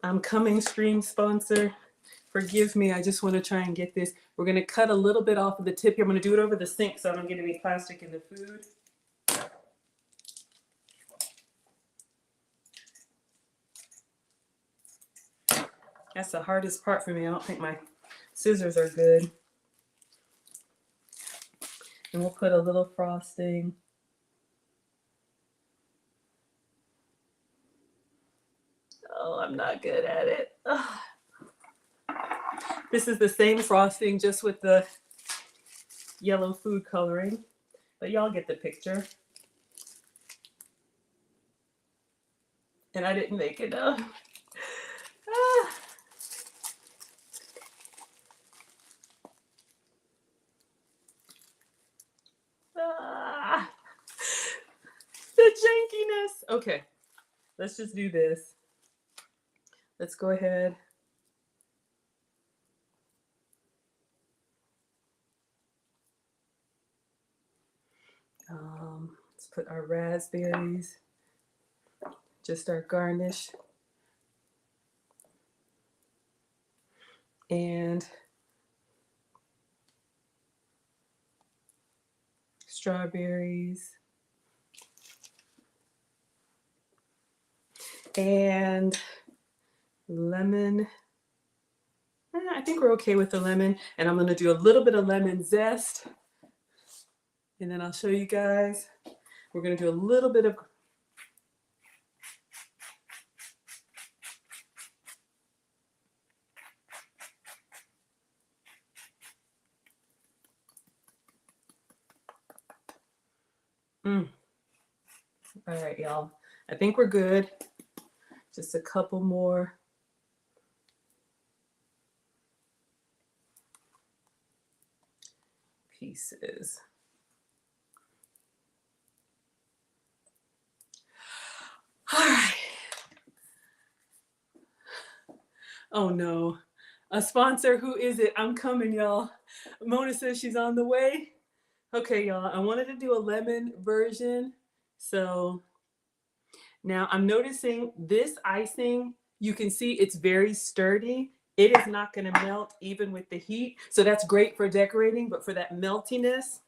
I'm coming, stream sponsor. Forgive me, I just want to try and get this. We're going to cut a little bit off of the tip here. I'm going to do it over the sink so I don't get any plastic in the food. That's the hardest part for me. I don't think my scissors are good. And we'll put a little frosting. Oh, I'm not good at it. Ugh. This is the same frosting, just with the yellow food coloring. But y'all get the picture. And I didn't make enough. Ah. Ah. The jankiness. Okay, let's just do this. Let's go ahead. Let's put our raspberries, just our garnish. And strawberries. And lemon. I think we're okay with the lemon. And I'm going to do a little bit of lemon zest. And then I'll show you guys. We're going to do a little bit of All right, y'all. I think we're good. Just a couple more. Pieces. All right. Oh no. A sponsor, who is it? I'm coming, y'all. Mona says she's on the way. Okay, y'all. I wanted to do a lemon version. So now I'm noticing this icing, you can see it's very sturdy. It is not going to melt even with the heat. So that's great for decorating, but for that meltiness,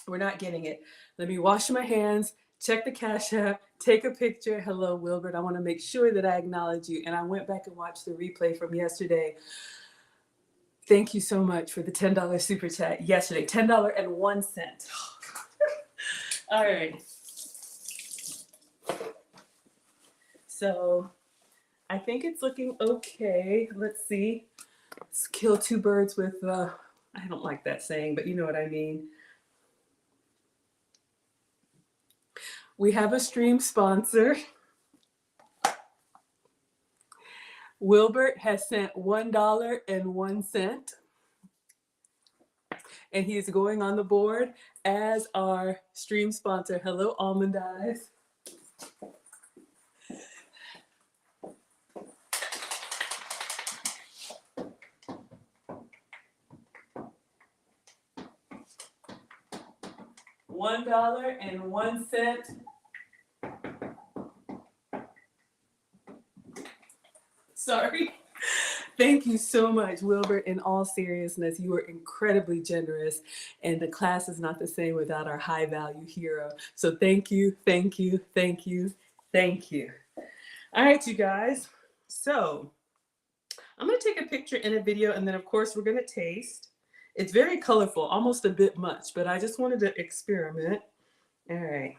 we're not getting it. Let me wash my hands, check the Cash App, take a picture. Hello, Wilbert. I want to make sure that I acknowledge you. And I went back and watched the replay from yesterday. Thank you so much for the $10 super chat yesterday. $10.01. All right. So I think it's looking okay. Let's see. Let's kill two birds with, I don't like that saying, but you know what I mean. We have a stream sponsor. Wilbert has sent $1.01. And he is going on the board as our stream sponsor. Hello, Almond Eyes. $1.01. Sorry. Thank you so much, Wilbert. In all seriousness, you were incredibly generous, and the class is not the same without our high value hero. So thank you, thank you, thank you, thank you. All right, you guys. So I'm going to take a picture and a video, and then of course we're going to taste. It's very colorful, almost a bit much, but I just wanted to experiment. All right.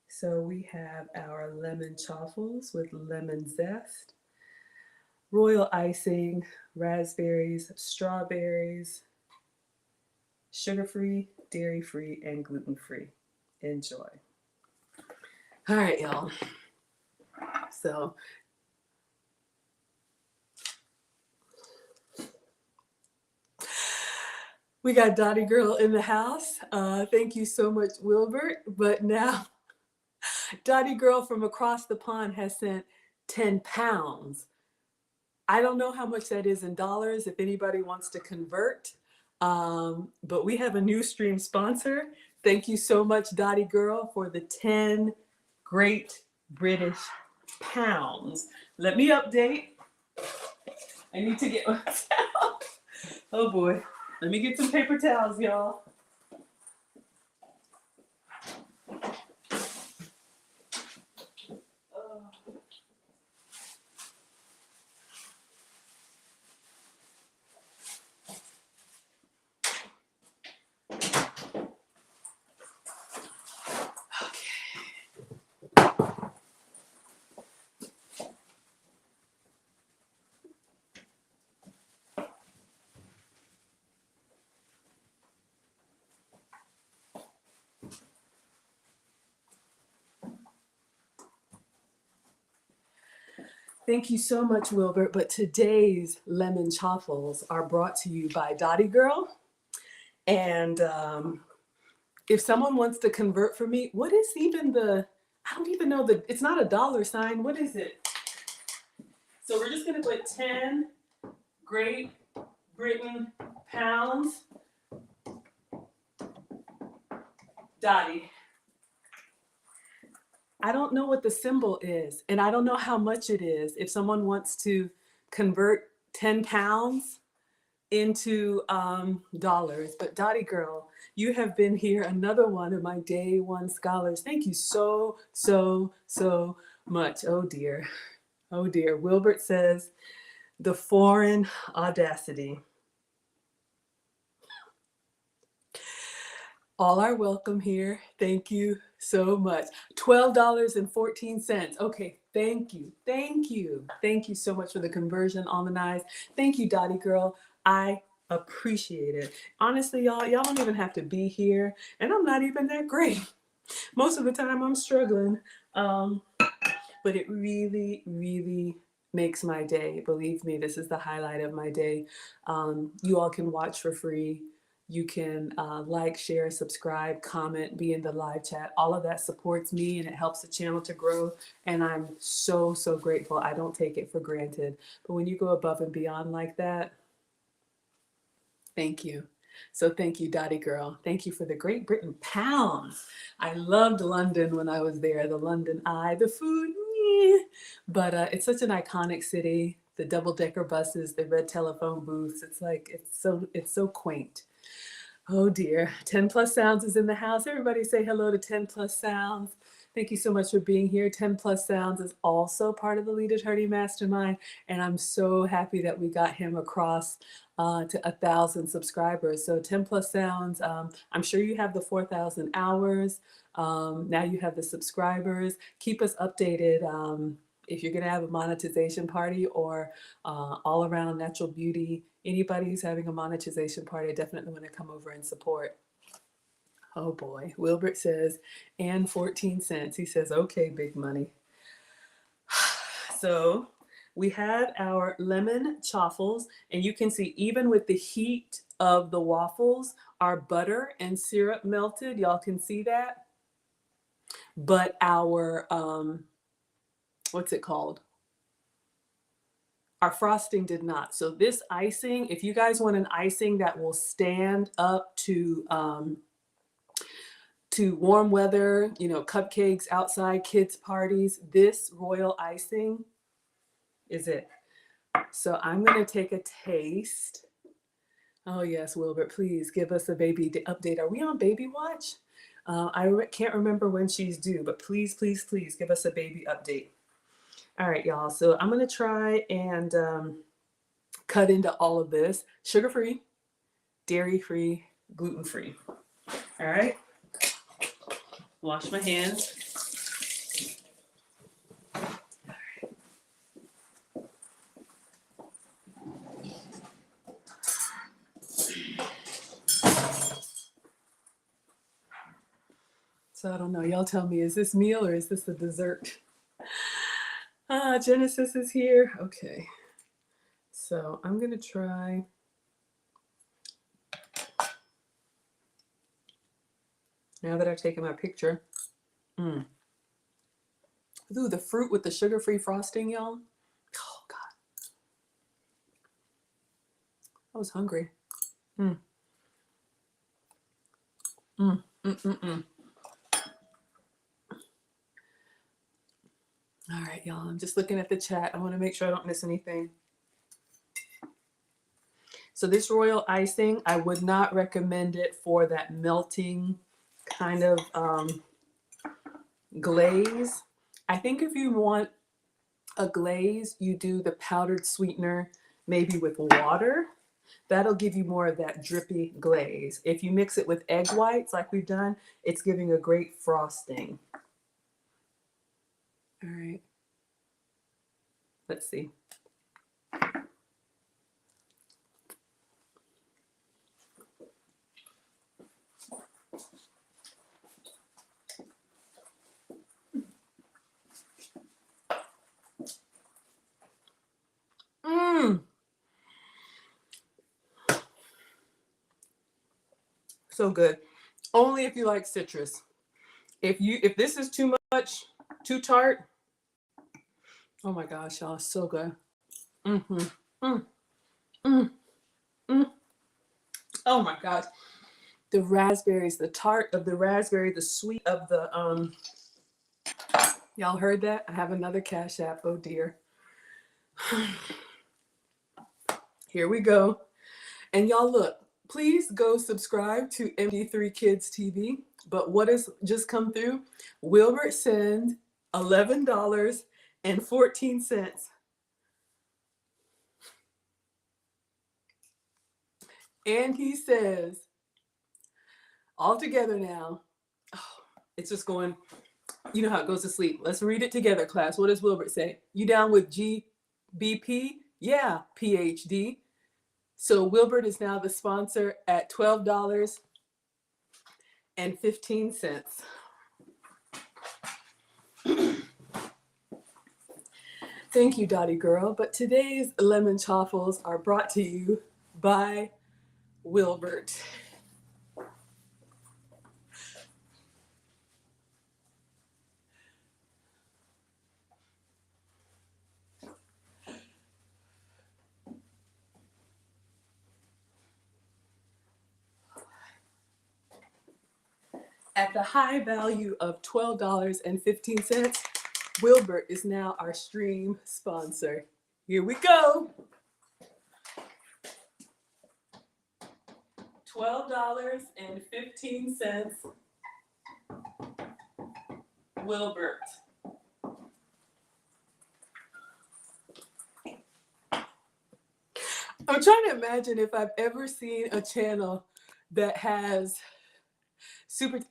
So we have our lemon chaffles with lemon zest, royal icing, raspberries, strawberries, sugar-free, dairy-free, and gluten-free. Enjoy. All right, y'all. So We got Dottie Girl in the house. Thank you so much, Wilbert. But now Dottie Girl from across the pond has sent 10 pounds. I don't know how much that is in dollars if anybody wants to convert. But we have a new stream sponsor. Thank you so much, Dottie Girl, for the 10 Great British pounds. Let me update. I need to get oh boy. Let me get some paper towels, y'all. Thank you so much, Wilbert. But today's lemon chaffles are brought to you by Dottie Girl. And if someone wants to convert for me, what is even I don't even know it's not a dollar sign. What is it? So we're just going to put 10 Great Britain pounds. Dottie. I don't know what the symbol is, and I don't know how much it is. If someone wants to convert 10 pounds into dollars. But Dottie Girl, you have been here, another one of my day one scholars. Thank you so, so, so much. Oh dear. Oh dear. Wilbert says, the foreign audacity. All are welcome here. Thank you so much. $12.14. Okay, thank you. Thank you. Thank you so much for the conversion on the knives. Thank you, Dottie Girl. I appreciate it. Honestly, y'all don't even have to be here, and I'm not even that great. Most of the time I'm struggling. But it really, really makes my day. Believe me, this is the highlight of my day. You all can watch for free. You can like, share, subscribe, comment, be in the live chat. All of that supports me and it helps the channel to grow. And I'm so, so grateful. I don't take it for granted. But when you go above and beyond like that, thank you. So thank you, Dottie Girl. Thank you for the Great Britain pounds. I loved London when I was there. The London Eye, the food, but it's such an iconic city. The double-decker buses, the red telephone booths. It's like it's so quaint. Oh dear, 10 Plus Sounds is in the house. Everybody say hello to 10 Plus Sounds. Thank you so much for being here. 10 Plus Sounds is also part of the Lead Attorney Mastermind, and I'm so happy that we got him across to 1,000 subscribers. So 10 Plus Sounds, I'm sure you have the 4,000 hours. Now you have the subscribers. Keep us updated. If you're gonna have a monetization party or all around natural beauty, anybody who's having a monetization party, I definitely want to come over and support. Oh boy, Wilbert says, and 14 cents. He says, okay, big money. So we had our lemon chaffles, and you can see even with the heat of the waffles, our butter and syrup melted. Y'all can see that. But our, what's it called? Our frosting did not. So this icing, if you guys want an icing that will stand up to warm weather, cupcakes outside, kids parties, this royal icing is it. So I'm going to take a taste. Oh yes, Wilbert, please give us a baby update. Are we on baby watch? I can't remember when she's due, but please, please, please give us a baby update. All right, y'all. So I'm going to try and cut into all of this. Sugar-free, dairy-free, gluten-free. All right. Wash my hands. So I don't know. Y'all tell me, is this meal or is this a dessert? Genesis is here. Okay. So I'm going to try. Now that I've taken my picture. Ooh, the fruit with the sugar-free frosting, y'all. Oh, God. I was hungry. Mm. Mm, mm, mm, mm. All right, y'all. I'm just looking at the chat. I want to make sure I don't miss anything. So this royal icing, I would not recommend it for that melting kind of glaze. I think if you want a glaze, you do the powdered sweetener, maybe with water. That'll give you more of that drippy glaze. If you mix it with egg whites like we've done, it's giving a great frosting. All right. Let's see. Mmm. So good. Only if you like citrus. If this is too much, too tart, oh my gosh, y'all, so good. Mm-hmm. Mm, mm, mm. Oh my gosh. The raspberries, the tart of the raspberry, the sweet of the y'all heard that? I have another Cash App. Oh dear. Here we go. And y'all look, please go subscribe to MD3 Kids TV. But what has just come through? Wilbert send $11.14. And he says, all together now, oh, it's just going, you know how it goes to sleep. Let's read it together, class. What does Wilbert say? You down with GBP? Yeah, PhD. So Wilbert is now the sponsor at $12.15. Thank you, Dottie Girl. But today's lemon chaffles are brought to you by Wilbert. At the high value of $12.15, Wilbert is now our stream sponsor. Here we go. $12.15, Wilbert. I'm trying to imagine if I've ever seen a channel that has super.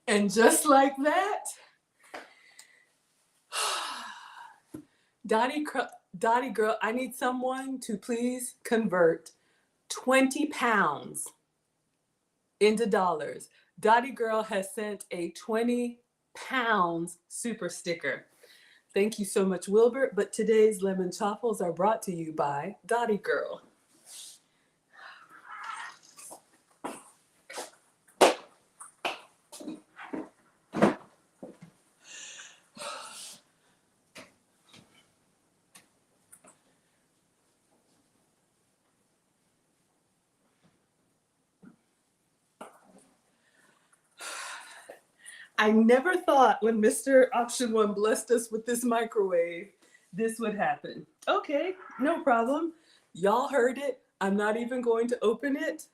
And just like that, Dottie Girl, I need someone to please convert 20 pounds into dollars. Dottie Girl has sent a 20 pounds super sticker. Thank you so much, Wilbert. But today's lemon chaffles are brought to you by Dottie Girl. I never thought when Mr. Option One blessed us with this microwave, this would happen. Okay, no problem. Y'all heard it. I'm not even going to open it.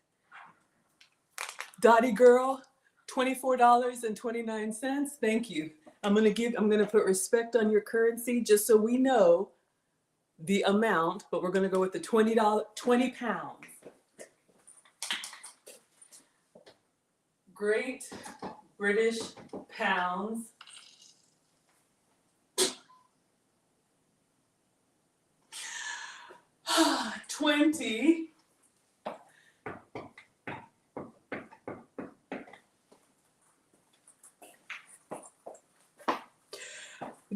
Dottie Girl, $24.29. Thank you. I'm gonna put respect on your currency just so we know the amount, but we're gonna go with the $20, 20 pounds. Great British pounds. $20.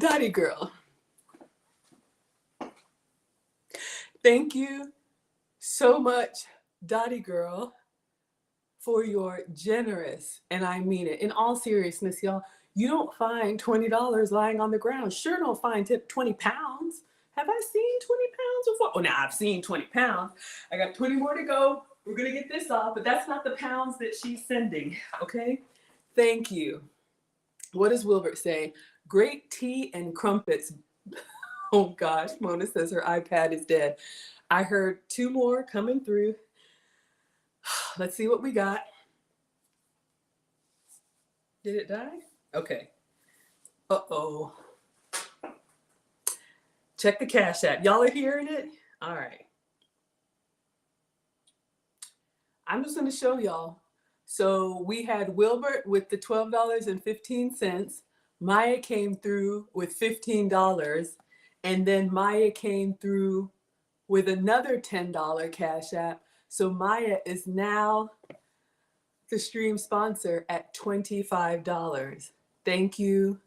Dottie girl, thank you so much, Dottie girl, for your generous, and I mean it, in all seriousness, y'all, you don't find $20 lying on the ground. Sure don't find 20 pounds. Have I seen 20 pounds before? Oh, now I've seen 20 pounds. I got 20 more to go. We're gonna get this off, but that's not the pounds that she's sending, okay? Thank you. What does Wilbert say? Great tea and crumpets. Oh gosh, Mona says her iPad is dead. I heard two more coming through. Let's see what we got. Did it die? Okay. Uh-oh. Check the Cash App. Y'all are hearing it? All right. I'm just going to show y'all. So we had Wilbert with the $12.15. Maya came through with $15. And then Maya came through with another $10 Cash App. So Maya is now the stream sponsor at $25. Thank you,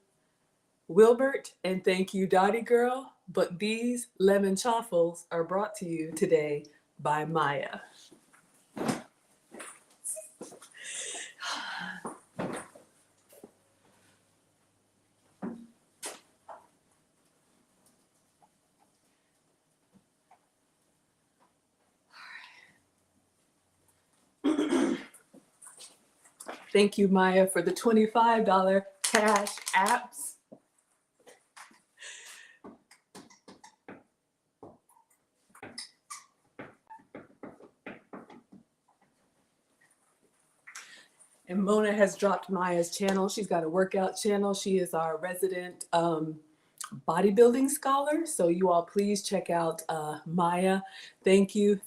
Wilbert, and thank you, Dottie Girl. But these lemon chaffles are brought to you today by Maya. Thank you, Maya, for the $25 Cash Apps. And Mona has dropped Maya's channel. She's got a workout channel. She is our resident bodybuilding scholar. So you all please check out Maya. Thank you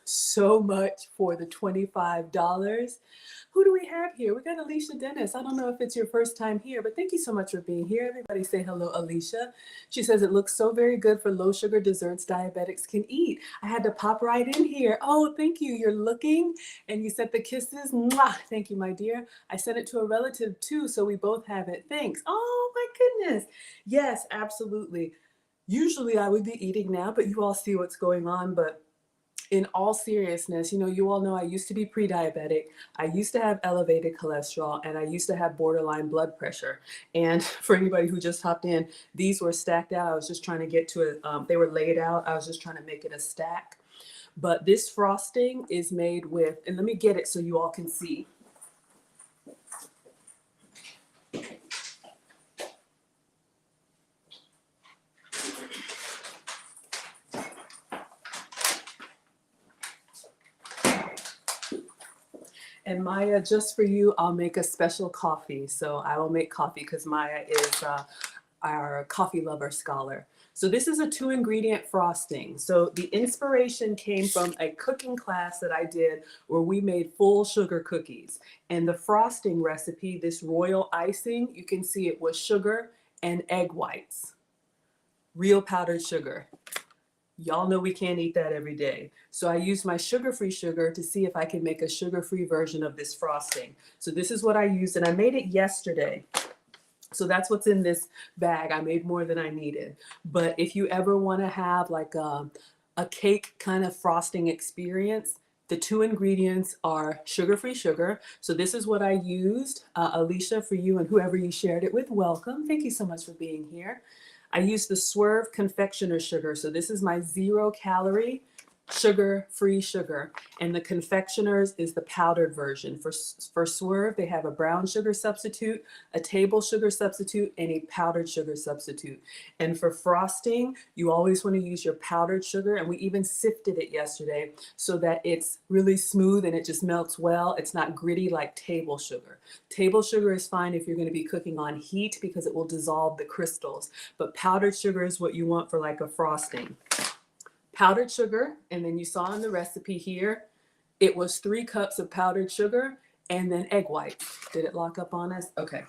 so much for the $25. Who do we have here? We got Alicia Dennis. I don't know if it's your first time here, but thank you so much for being here. Everybody say hello, Alicia. She says it looks so very good for low sugar desserts diabetics can eat. I had to pop right in here. Oh, thank you. You're looking and you sent the kisses. Mwah. Thank you, my dear. I sent it to a relative too, so we both have it. Thanks. Oh my goodness. Yes, absolutely. Usually I would be eating now, but you all see what's going on. But in all seriousness, you all know I used to be pre-diabetic. I used to have elevated cholesterol, and I used to have borderline blood pressure. And for anybody who just hopped in, these were stacked out. I was just trying to get to it. They were laid out. I was just trying to make it a stack. But this frosting is made with, and let me get it so you all can see. And Maya, just for you, I'll make a special coffee. So I will make coffee because Maya is our coffee lover scholar. So this is a 2-ingredient frosting. So the inspiration came from a cooking class that I did where we made full sugar cookies. And the frosting recipe, this royal icing, you can see it was sugar and egg whites, real powdered sugar. Y'all know we can't eat that every day. So I used my sugar-free sugar to see if I can make a sugar-free version of this frosting. So this is what I used, and I made it yesterday. So that's what's in this bag. I made more than I needed. But if you ever want to have like a cake kind of frosting experience, the 2 ingredients are sugar-free sugar. So this is what I used. Alicia, for you and whoever you shared it with, welcome. Thank you so much for being here. I used the Swerve confectioner sugar. So this is my 0-calorie sugar-free sugar. And the confectioners is the powdered version. For Swerve, they have a brown sugar substitute, a table sugar substitute, and a powdered sugar substitute. And for frosting, you always want to use your powdered sugar. And we even sifted it yesterday so that it's really smooth and it just melts well. It's not gritty like table sugar. Table sugar is fine if you're going to be cooking on heat because it will dissolve the crystals. But powdered sugar is what you want for like a frosting. Powdered sugar, and then you saw in the recipe here, it was 3 cups of powdered sugar and then egg whites. Did it lock up on us? Okay.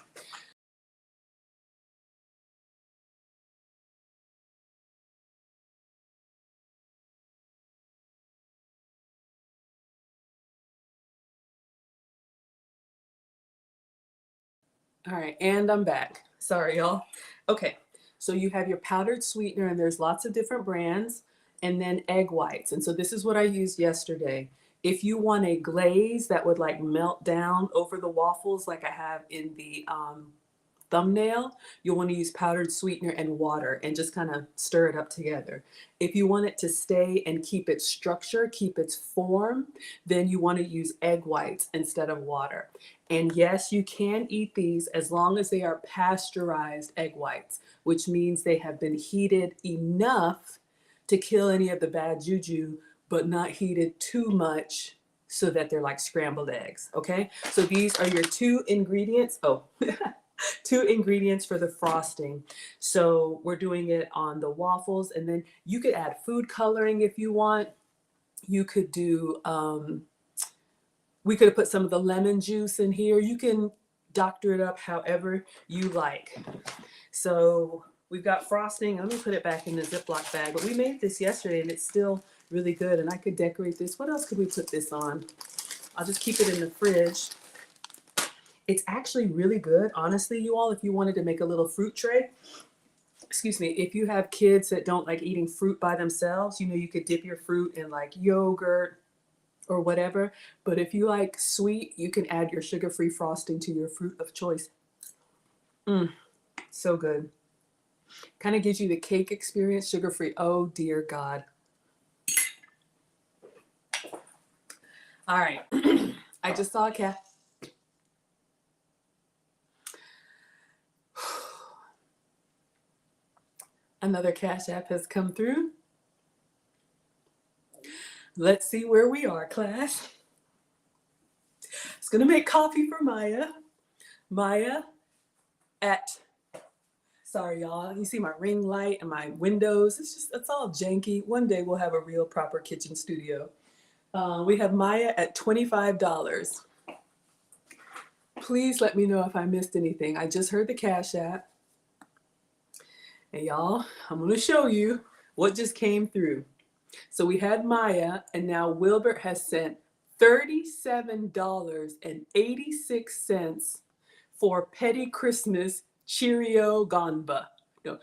All right, and I'm back. Sorry, y'all. Okay, So you have your powdered sweetener, and there's lots of different brands, and then egg whites. And so this is what I used yesterday. If you want a glaze that would like melt down over the waffles like I have in the thumbnail, you'll want to use powdered sweetener and water and just kind of stir it up together. If you want it to stay and keep its structure, keep its form, then you want to use egg whites instead of water. And yes, you can eat these as long as they are pasteurized egg whites, which means they have been heated enough to kill any of the bad juju, but not heated too much so that they're like scrambled eggs. Okay, so these are your two ingredients. Oh, two ingredients for the frosting. So we're doing it on the waffles, and then you could add food coloring if you want. You could do, we could have put some of the lemon juice in here. You can doctor it up however you like. So we've got frosting. Let me put it back in the Ziploc bag. But we made this yesterday, and it's still really good. And I could decorate this. What else could we put this on? I'll just keep it in the fridge. It's actually really good, honestly, you all, if you wanted to make a little fruit tray. Excuse me, if you have kids that don't like eating fruit by themselves, you know, you could dip your fruit in like yogurt or whatever. But if you like sweet, you can add your sugar-free frosting to your fruit of choice. So good. Kind of gives you the cake experience, sugar-free. Oh, dear God. All right. I just saw a cat. Another Cash App has come through. Let's see where we are, class. It's going to make coffee for Maya. Maya sorry, y'all. You see my ring light and my windows. It's all janky. One day we'll have a real proper kitchen studio. We have Maya at $25. Please let me know if I missed anything. I just heard the Cash App. And y'all, I'm going to show you what just came through. So we had Maya, and now Wilbert has sent $37.86 for Petty Christmas Cheerio Ganba. No,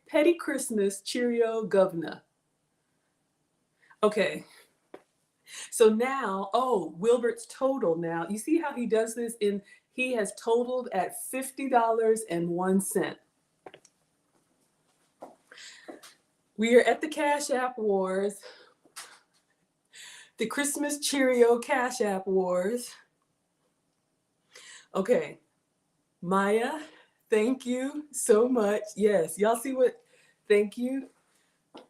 Petty Christmas Cheerio Govna. Okay. So now, oh, Wilbert's total now. You see how he does this he has totaled at $50.01. We are at the Cash App Wars, the Christmas Cheerio Cash App Wars. Okay, Maya, thank you so much. Yes, y'all see thank you.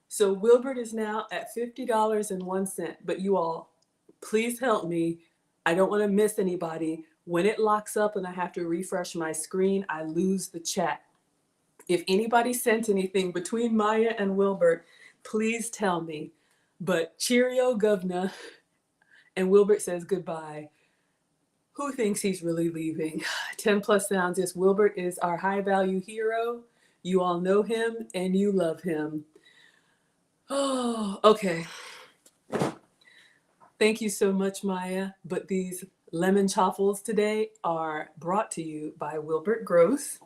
So Wilbert is now at $50.01, but you all, please help me. I don't want to miss anybody. When it locks up and I have to refresh my screen, I lose the chat. If anybody sent anything between Maya and Wilbert, please tell me. But Cheerio Govna, and Wilbert says goodbye. Who thinks he's really leaving? 10 plus sounds. Yes, Wilbert is our high value hero. You all know him and you love him. Oh, okay. Thank you so much, Maya. But these lemon chaffles today are brought to you by Wilbert Gross.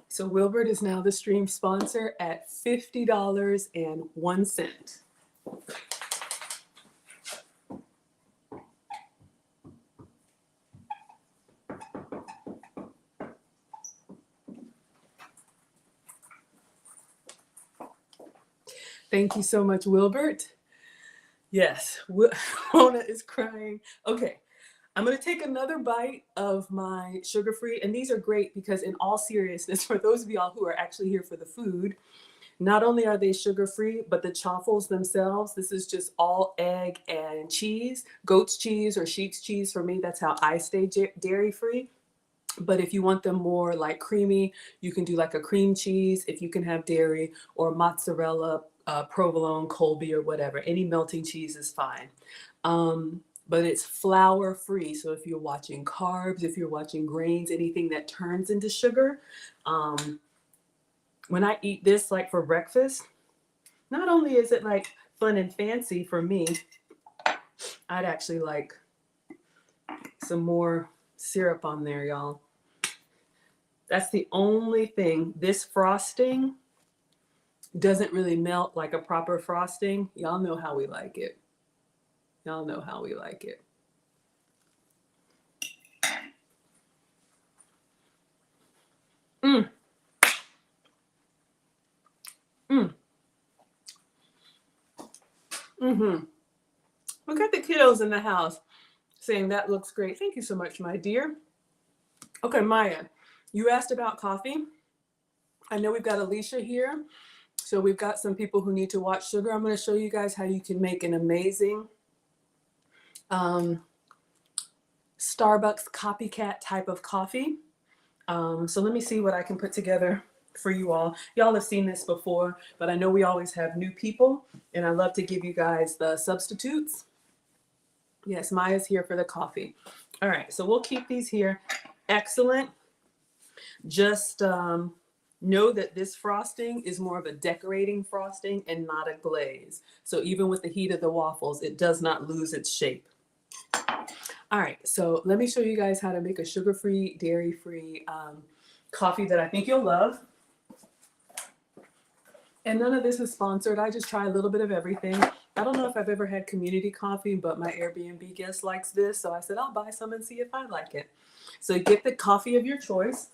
So Wilbert is now the stream sponsor at $50.01. Thank you so much, Wilbert. Yes, Mona is crying. Okay, I'm going to take another bite of my sugar-free, and these are great because in all seriousness, for those of y'all who are actually here for the food, not only are they sugar-free, but the chaffles themselves, this is just all egg and cheese, goat's cheese or sheep's cheese. For me, that's how I stay dairy-free. But if you want them more like creamy, you can do like a cream cheese if you can have dairy, or mozzarella, provolone, Colby, or whatever. Any melting cheese is fine. But it's flour free. So if you're watching carbs, if you're watching grains, anything that turns into sugar, when I eat this like for breakfast, not only is it like fun and fancy for me, I'd actually like some more syrup on there, y'all. That's the only thing. This frosting doesn't really melt like a proper frosting. Y'all know how we like it. Y'all know how we like it. Mm. Mm. Mm-hmm. Look at the kiddos in the house saying that looks great. Thank you so much, my dear. Okay, Maya, you asked about coffee. I know we've got Alicia here. So we've got some people who need to watch sugar. I'm going to show you guys how you can make an amazing Starbucks copycat type of coffee. So let me see what I can put together for you all. Y'all have seen this before, but I know we always have new people, and I love to give you guys the substitutes. Yes, Maya's here for the coffee. All right, so we'll keep these here. Excellent. Just know that this frosting is more of a decorating frosting and not a glaze. So even with the heat of the waffles, it does not lose its shape. All right, so let me show you guys how to make a sugar-free, dairy-free coffee that I think you'll love. And none of this is sponsored. I just try a little bit of everything. I don't know if I've ever had community coffee, but my Airbnb guest likes this. So I said, I'll buy some and see if I like it. So get the coffee of your choice.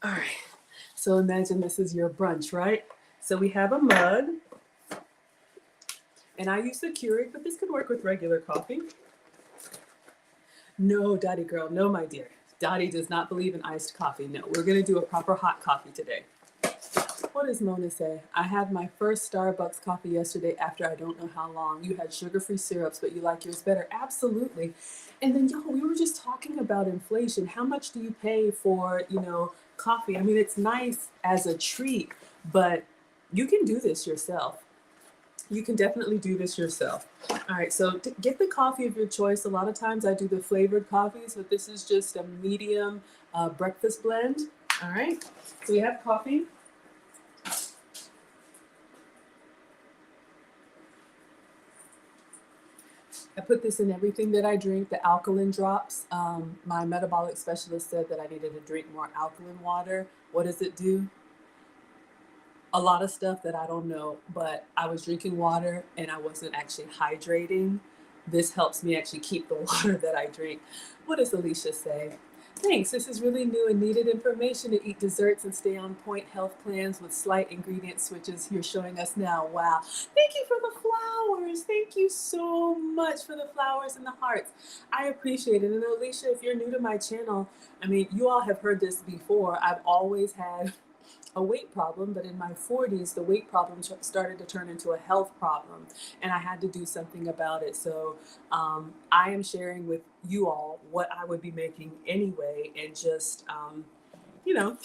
All right. So imagine this is your brunch, right? So we have a mug. And I use the Keurig, but this could work with regular coffee. No, Dottie girl, no, my dear. Dottie does not believe in iced coffee. No, we're going to do a proper hot coffee today. What does Mona say? I had my first Starbucks coffee yesterday after I don't know how long. You had sugar-free syrups, but you like yours better. Absolutely. And then, y'all, we were just talking about inflation. How much do you pay for, coffee? I mean, it's nice as a treat, but you can do this yourself. You can definitely do this yourself. All right, so get the coffee of your choice. A lot of times I do the flavored coffees, but this is just a medium breakfast blend. All right, so we have coffee. I put this in everything that I drink, the alkaline drops. My metabolic specialist said that I needed to drink more alkaline water. What does it do? A lot of stuff that I don't know, but I was drinking water and I wasn't actually hydrating. This helps me actually keep the water that I drink. What does Alicia say? Thanks. This is really new and needed information to eat desserts and stay on point health plans with slight ingredient switches you're showing us now. Wow. Thank you for the flowers. Thank you so much for the flowers and the hearts. I appreciate it. And Alicia, if you're new to my channel, I mean, you all have heard this before. I've always had a weight problem, but in my 40s, the weight problem started to turn into a health problem, and I had to do something about it. So I am sharing with you all what I would be making anyway, and just, you know,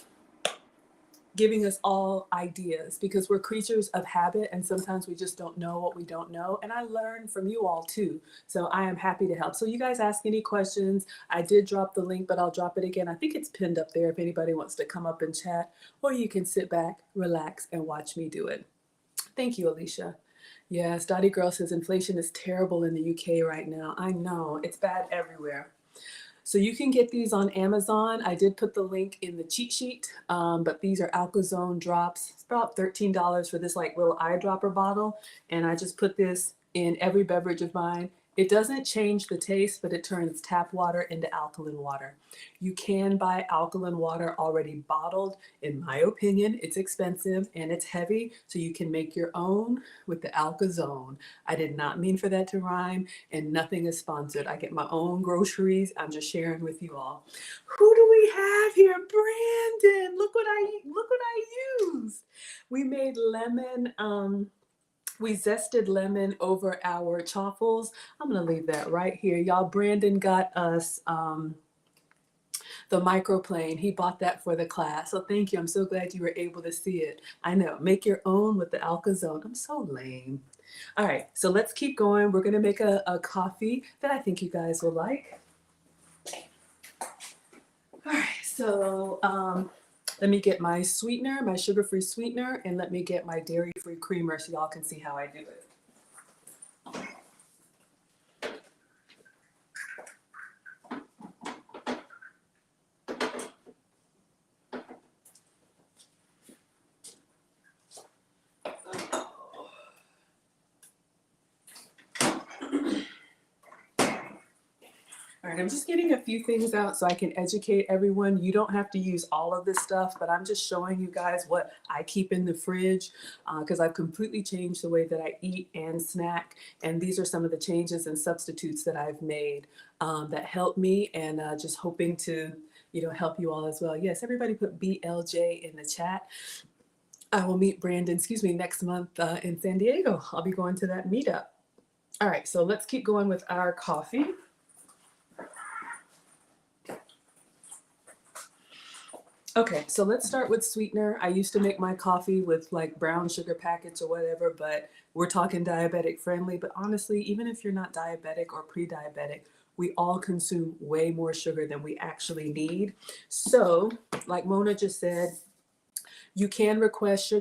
giving us all ideas because we're creatures of habit and sometimes we just don't know what we don't know. And I learn from you all too. So I am happy to help. So you guys ask any questions. I did drop the link, but I'll drop it again. I think it's pinned up there if anybody wants to come up and chat, or you can sit back, relax, and watch me do it. Thank you, Alicia. Yes, Dottie Girl says inflation is terrible in the UK right now. I know, it's bad everywhere. So you can get these on Amazon. I did put the link in the cheat sheet, but these are Alkazone drops. It's about $13 for this like little eyedropper bottle. And I just put this in every beverage of mine. It doesn't change the taste, but it turns tap water into alkaline water. You can buy alkaline water already bottled. In my opinion, it's expensive and it's heavy, so you can make your own with the Alkazone. I did not mean for that to rhyme, and nothing is sponsored. I get my own groceries. I'm just sharing with you all. Who do we have here? Brandon. Look what I used. We made lemon. We zested lemon over our chaffles. I'm gonna leave that right here, y'all. Brandon got us the microplane. He bought that for the class. So thank you. I'm so glad you were able to see it. I know. Make your own with the Alkazone. I'm so lame. All right, so let's keep going. We're gonna make a coffee that I think you guys will like. All right, so let me get my sweetener, my sugar-free sweetener, and let me get my dairy-free creamer so y'all can see how I do it. All right, I'm just getting a few things out so I can educate everyone. You don't have to use all of this stuff, but I'm just showing you guys what I keep in the fridge because I've completely changed the way that I eat and snack. And these are some of the changes and substitutes that I've made that help me, and just hoping to, help you all as well. Yes, everybody put BLJ in the chat. I will meet Brandon, next month in San Diego. I'll be going to that meetup. All right, so let's keep going with our coffee. Okay, so let's start with sweetener. I used to make my coffee with like brown sugar packets or whatever, but we're talking diabetic friendly. But honestly, even if you're not diabetic or pre-diabetic, we all consume way more sugar than we actually need. So, like Mona just said, you can request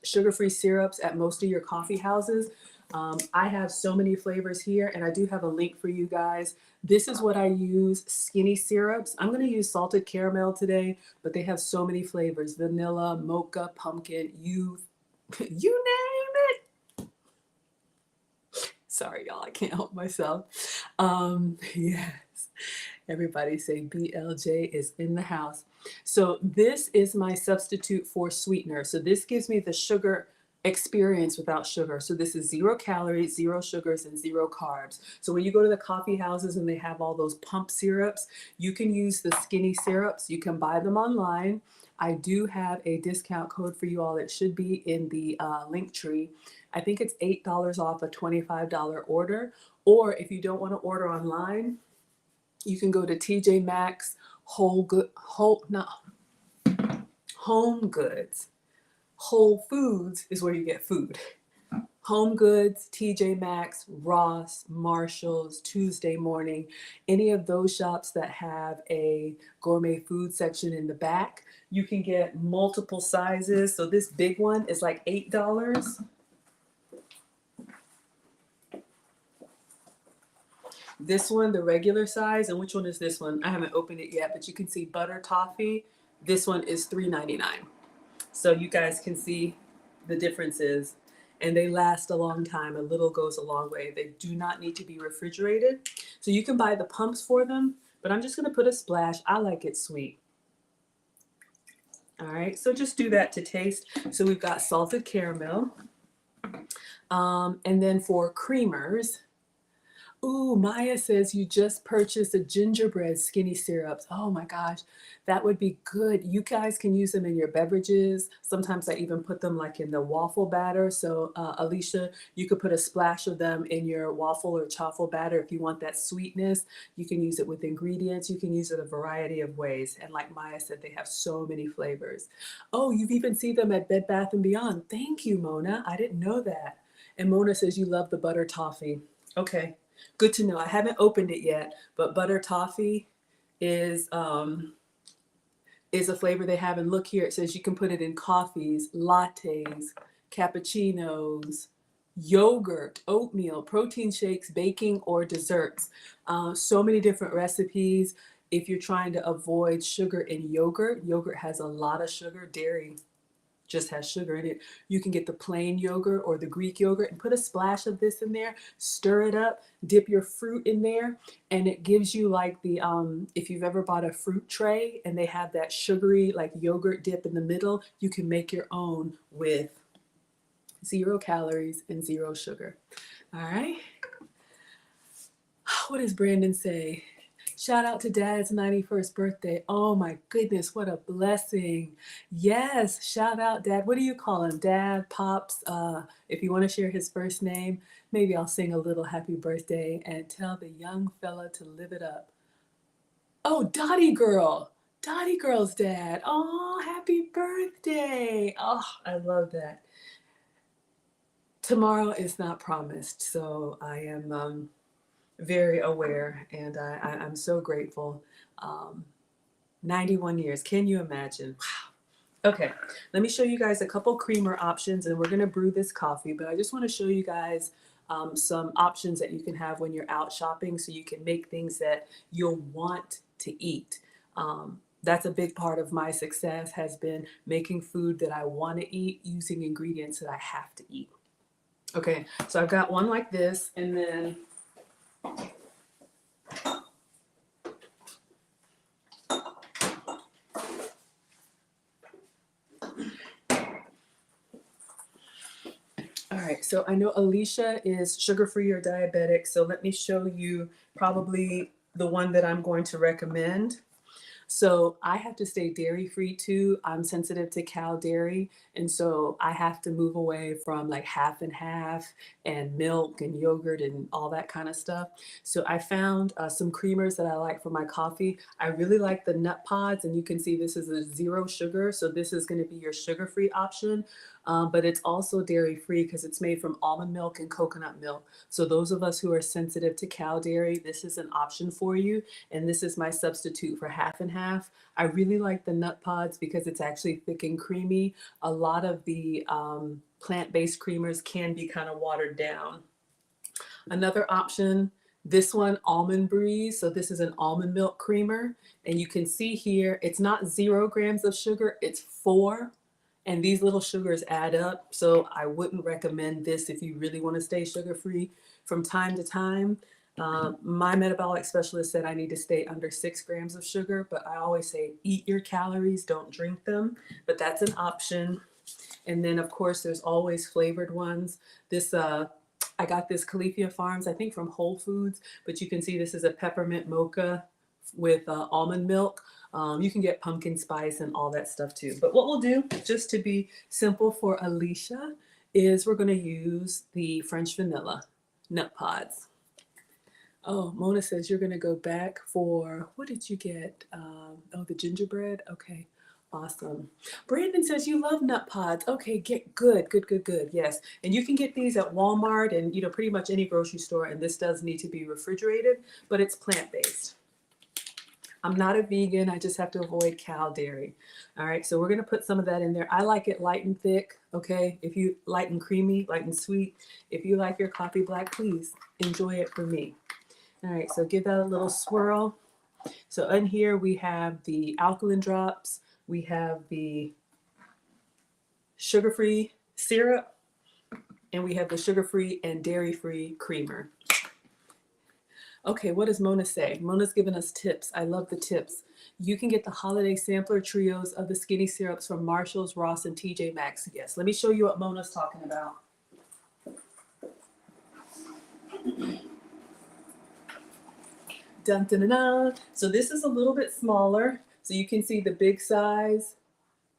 sugar-free syrups at most of your coffee houses. I have so many flavors here, and I do have a link for you guys. This is what I use, skinny syrups. I'm going to use salted caramel today, but they have so many flavors: vanilla, mocha, pumpkin, you name it. Sorry, y'all, I can't help myself. Yes, everybody say BLJ is in the house. So this is my substitute for sweetener. So this gives me the sugar experience without sugar. So this is 0 calories, 0 sugars, and 0 carbs. So when you go to the coffee houses and they have all those pump syrups, you can use the skinny syrups. You can buy them online. I do have a discount code for you all. It should be in the link tree. I think it's $8 off a $25 order. Or if you don't want to order online, you can go to TJ Maxx, Home Goods. Whole Foods is where you get food. Home Goods, TJ Maxx, Ross, Marshalls, Tuesday Morning, any of those shops that have a gourmet food section in the back, you can get multiple sizes. So this big one is like $8. This one, the regular size, and which one is this one? I haven't opened it yet, but you can see butter toffee. This one is $3.99. So you guys can see the differences, and they last a long time. A little goes a long way. They do not need to be refrigerated. So you can buy the pumps for them, but I'm just gonna put a splash. I like it sweet. All right, so just do that to taste. So we've got salted caramel. And then for creamers, ooh, Maya says you just purchased a gingerbread skinny syrups. Oh my gosh, that would be good. You guys can use them in your beverages. Sometimes I even put them like in the waffle batter. So Alicia, you could put a splash of them in your waffle or chaffle batter if you want that sweetness. You can use it with ingredients. You can use it a variety of ways. And like Maya said, they have so many flavors. Oh, you've even seen them at Bed Bath & Beyond. Thank you, Mona. I didn't know that. And Mona says you love the butter toffee. Okay. Good to know. I haven't opened it yet, but butter toffee is a flavor they have. And look here, it says you can put it in coffees, lattes, cappuccinos, yogurt, oatmeal, protein shakes, baking, or desserts. So many different recipes. If you're trying to avoid sugar in yogurt, yogurt has a lot of sugar. Dairy just has sugar in it. You can get the plain yogurt or the Greek yogurt and put a splash of this in there, stir it up, dip your fruit in there, and it gives you like the, if you've ever bought a fruit tray and they have that sugary like yogurt dip in the middle, you can make your own with 0 calories and 0 sugar. All right. What does Brandon say? Shout out to Dad's 91st birthday. Oh my goodness, what a blessing. Yes, shout out Dad. What do you call him? Dad, Pops? If you want to share his first name, maybe I'll sing a little happy birthday and tell the young fella to live it up. Oh, Dottie Girl. Dottie Girl's dad. Oh, happy birthday. Oh, I love that. Tomorrow is not promised, so I am very aware, and I'm so grateful. Um, 91 years, can you imagine? Wow. Okay, let me show you guys a couple creamer options, and we're gonna brew this coffee, but I just wanna show you guys some options that you can have when you're out shopping so you can make things that you'll want to eat. That's a big part of my success has been making food that I want to eat using ingredients that I have to eat. Okay, so I've got one like this, and then all right, so I know Alicia is sugar-free or diabetic, so let me show you probably the one that I'm going to recommend. So I have to stay dairy free too. I'm sensitive to cow dairy. And so I have to move away from like half and half and milk and yogurt and all that kind of stuff. So I found some creamers that I like for my coffee. I really like the nut pods, and you can see this is a 0 sugar. So this is going to be your sugar-free option. But it's also dairy free because it's made from almond milk and coconut milk. So those of us who are sensitive to cow dairy, this is an option for you. And this is my substitute for half and half. I really like the nut pods because it's actually thick and creamy. A lot of the plant-based creamers can be kind of watered down. Another option, this one, Almond Breeze. So this is an almond milk creamer. And you can see here, it's not 0 grams of sugar, it's 4. And these little sugars add up. So I wouldn't recommend this if you really want to stay sugar-free from time to time. My metabolic specialist said I need to stay under 6 grams of sugar, but I always say eat your calories, don't drink them. But that's an option. And then, of course, there's always flavored ones. This I got this Califia Farms, I think from Whole Foods, but you can see this is a peppermint mocha with almond milk. You can get pumpkin spice and all that stuff too. But what we'll do, just to be simple for Alicia, is we're going to use the French vanilla nut pods. Oh, Mona says you're going to go back for, what did you get? Oh, the gingerbread? Okay, awesome. Brandon says you love nut pods. Okay, get good, good, good, good. Yes, and you can get these at Walmart and pretty much any grocery store. And this does need to be refrigerated, but it's plant-based. I'm not a vegan. I just have to avoid cow dairy. All right, so we're going to put some of that in there. I like it light and thick, okay? If you light and creamy, light and sweet. If you like your coffee black, please enjoy it for me. All right, so give that a little swirl. So in here we have the alkaline drops. We have the sugar-free syrup. And we have the sugar-free and dairy-free creamer. Okay, what does Mona say? Mona's giving us tips. I love the tips. You can get the holiday sampler trios of the skinny syrups from Marshall's, Ross, and TJ Maxx. Yes, let me show you what Mona's talking about. Dun, dun, dun, dun. So this is a little bit smaller. So you can see the big size,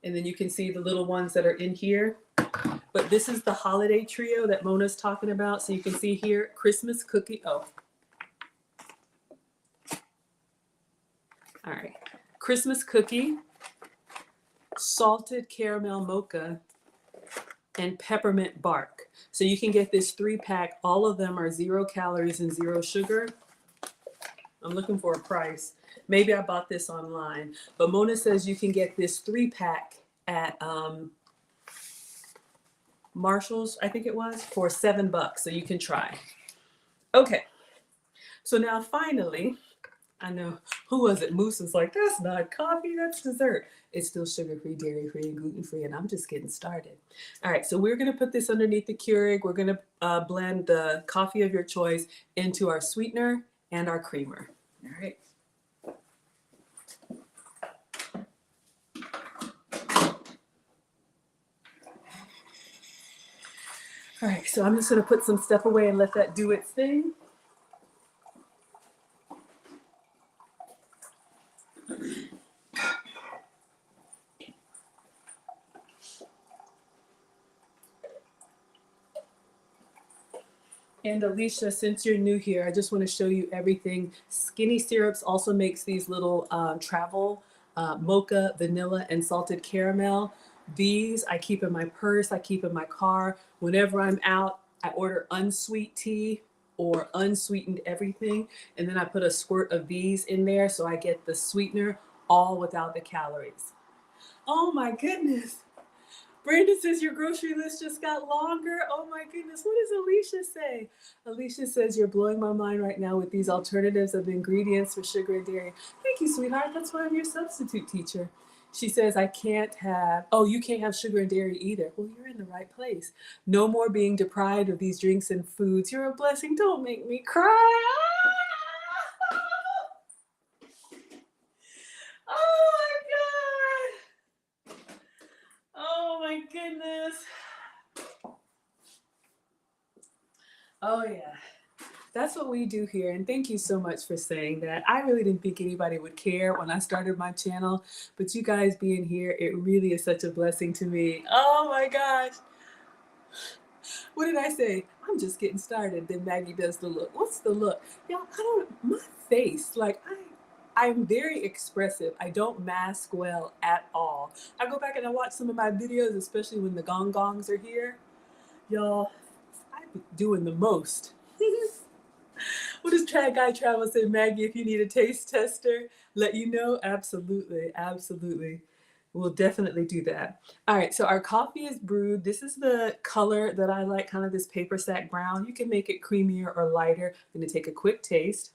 and then you can see the little ones that are in here. But this is the holiday trio that Mona's talking about. So you can see here, Christmas cookie. Oh. All right. Christmas cookie, salted caramel mocha, and peppermint bark. So you can get this 3-pack. All of them are 0 calories and 0 sugar. I'm looking for a price. Maybe I bought this online. But Mona says you can get this 3-pack at Marshall's, I think it was, for $7. So you can try. Okay. So now finally, I know, who was it? Moose was like, that's not coffee, that's dessert. It's still sugar-free, dairy-free, and gluten-free, and I'm just getting started. All right, so we're gonna put this underneath the Keurig. We're gonna blend the coffee of your choice into our sweetener and our creamer. All right. All right, so I'm just gonna put some stuff away and let that do its thing. And Alicia, since you're new here, I just want to show you everything. Skinny Syrups also makes these little travel mocha, vanilla, and salted caramel. These I keep in my purse, I keep in my car. Whenever I'm out, I order unsweet tea or unsweetened everything. And then I put a squirt of these in there so I get the sweetener all without the calories. Oh my goodness. Brandon says your grocery list just got longer. Oh my goodness. What does Alicia say? Alicia says you're blowing my mind right now with these alternatives of ingredients for sugar and dairy. Thank you, sweetheart. That's why I'm your substitute teacher. She says, I can't have, oh, you can't have sugar and dairy either. Well, you're in the right place. No more being deprived of these drinks and foods. You're a blessing. Don't make me cry. Ah! Oh my God. Oh my goodness. Oh yeah. That's what we do here. And thank you so much for saying that. I really didn't think anybody would care when I started my channel, but you guys being here, it really is such a blessing to me. Oh my gosh. What did I say? I'm just getting started. Then Maggie does the look. What's the look? Y'all, my face, like I'm very expressive. I don't mask well at all. I go back and I watch some of my videos, especially when the gongs are here. Y'all, I'm doing the most. What does Trad Guy Travel say, Maggie? If you need a taste tester, let you know. Absolutely, absolutely. We'll definitely do that. All right, so our coffee is brewed. This is the color that I like, kind of this paper sack brown. You can make it creamier or lighter. I'm gonna take a quick taste.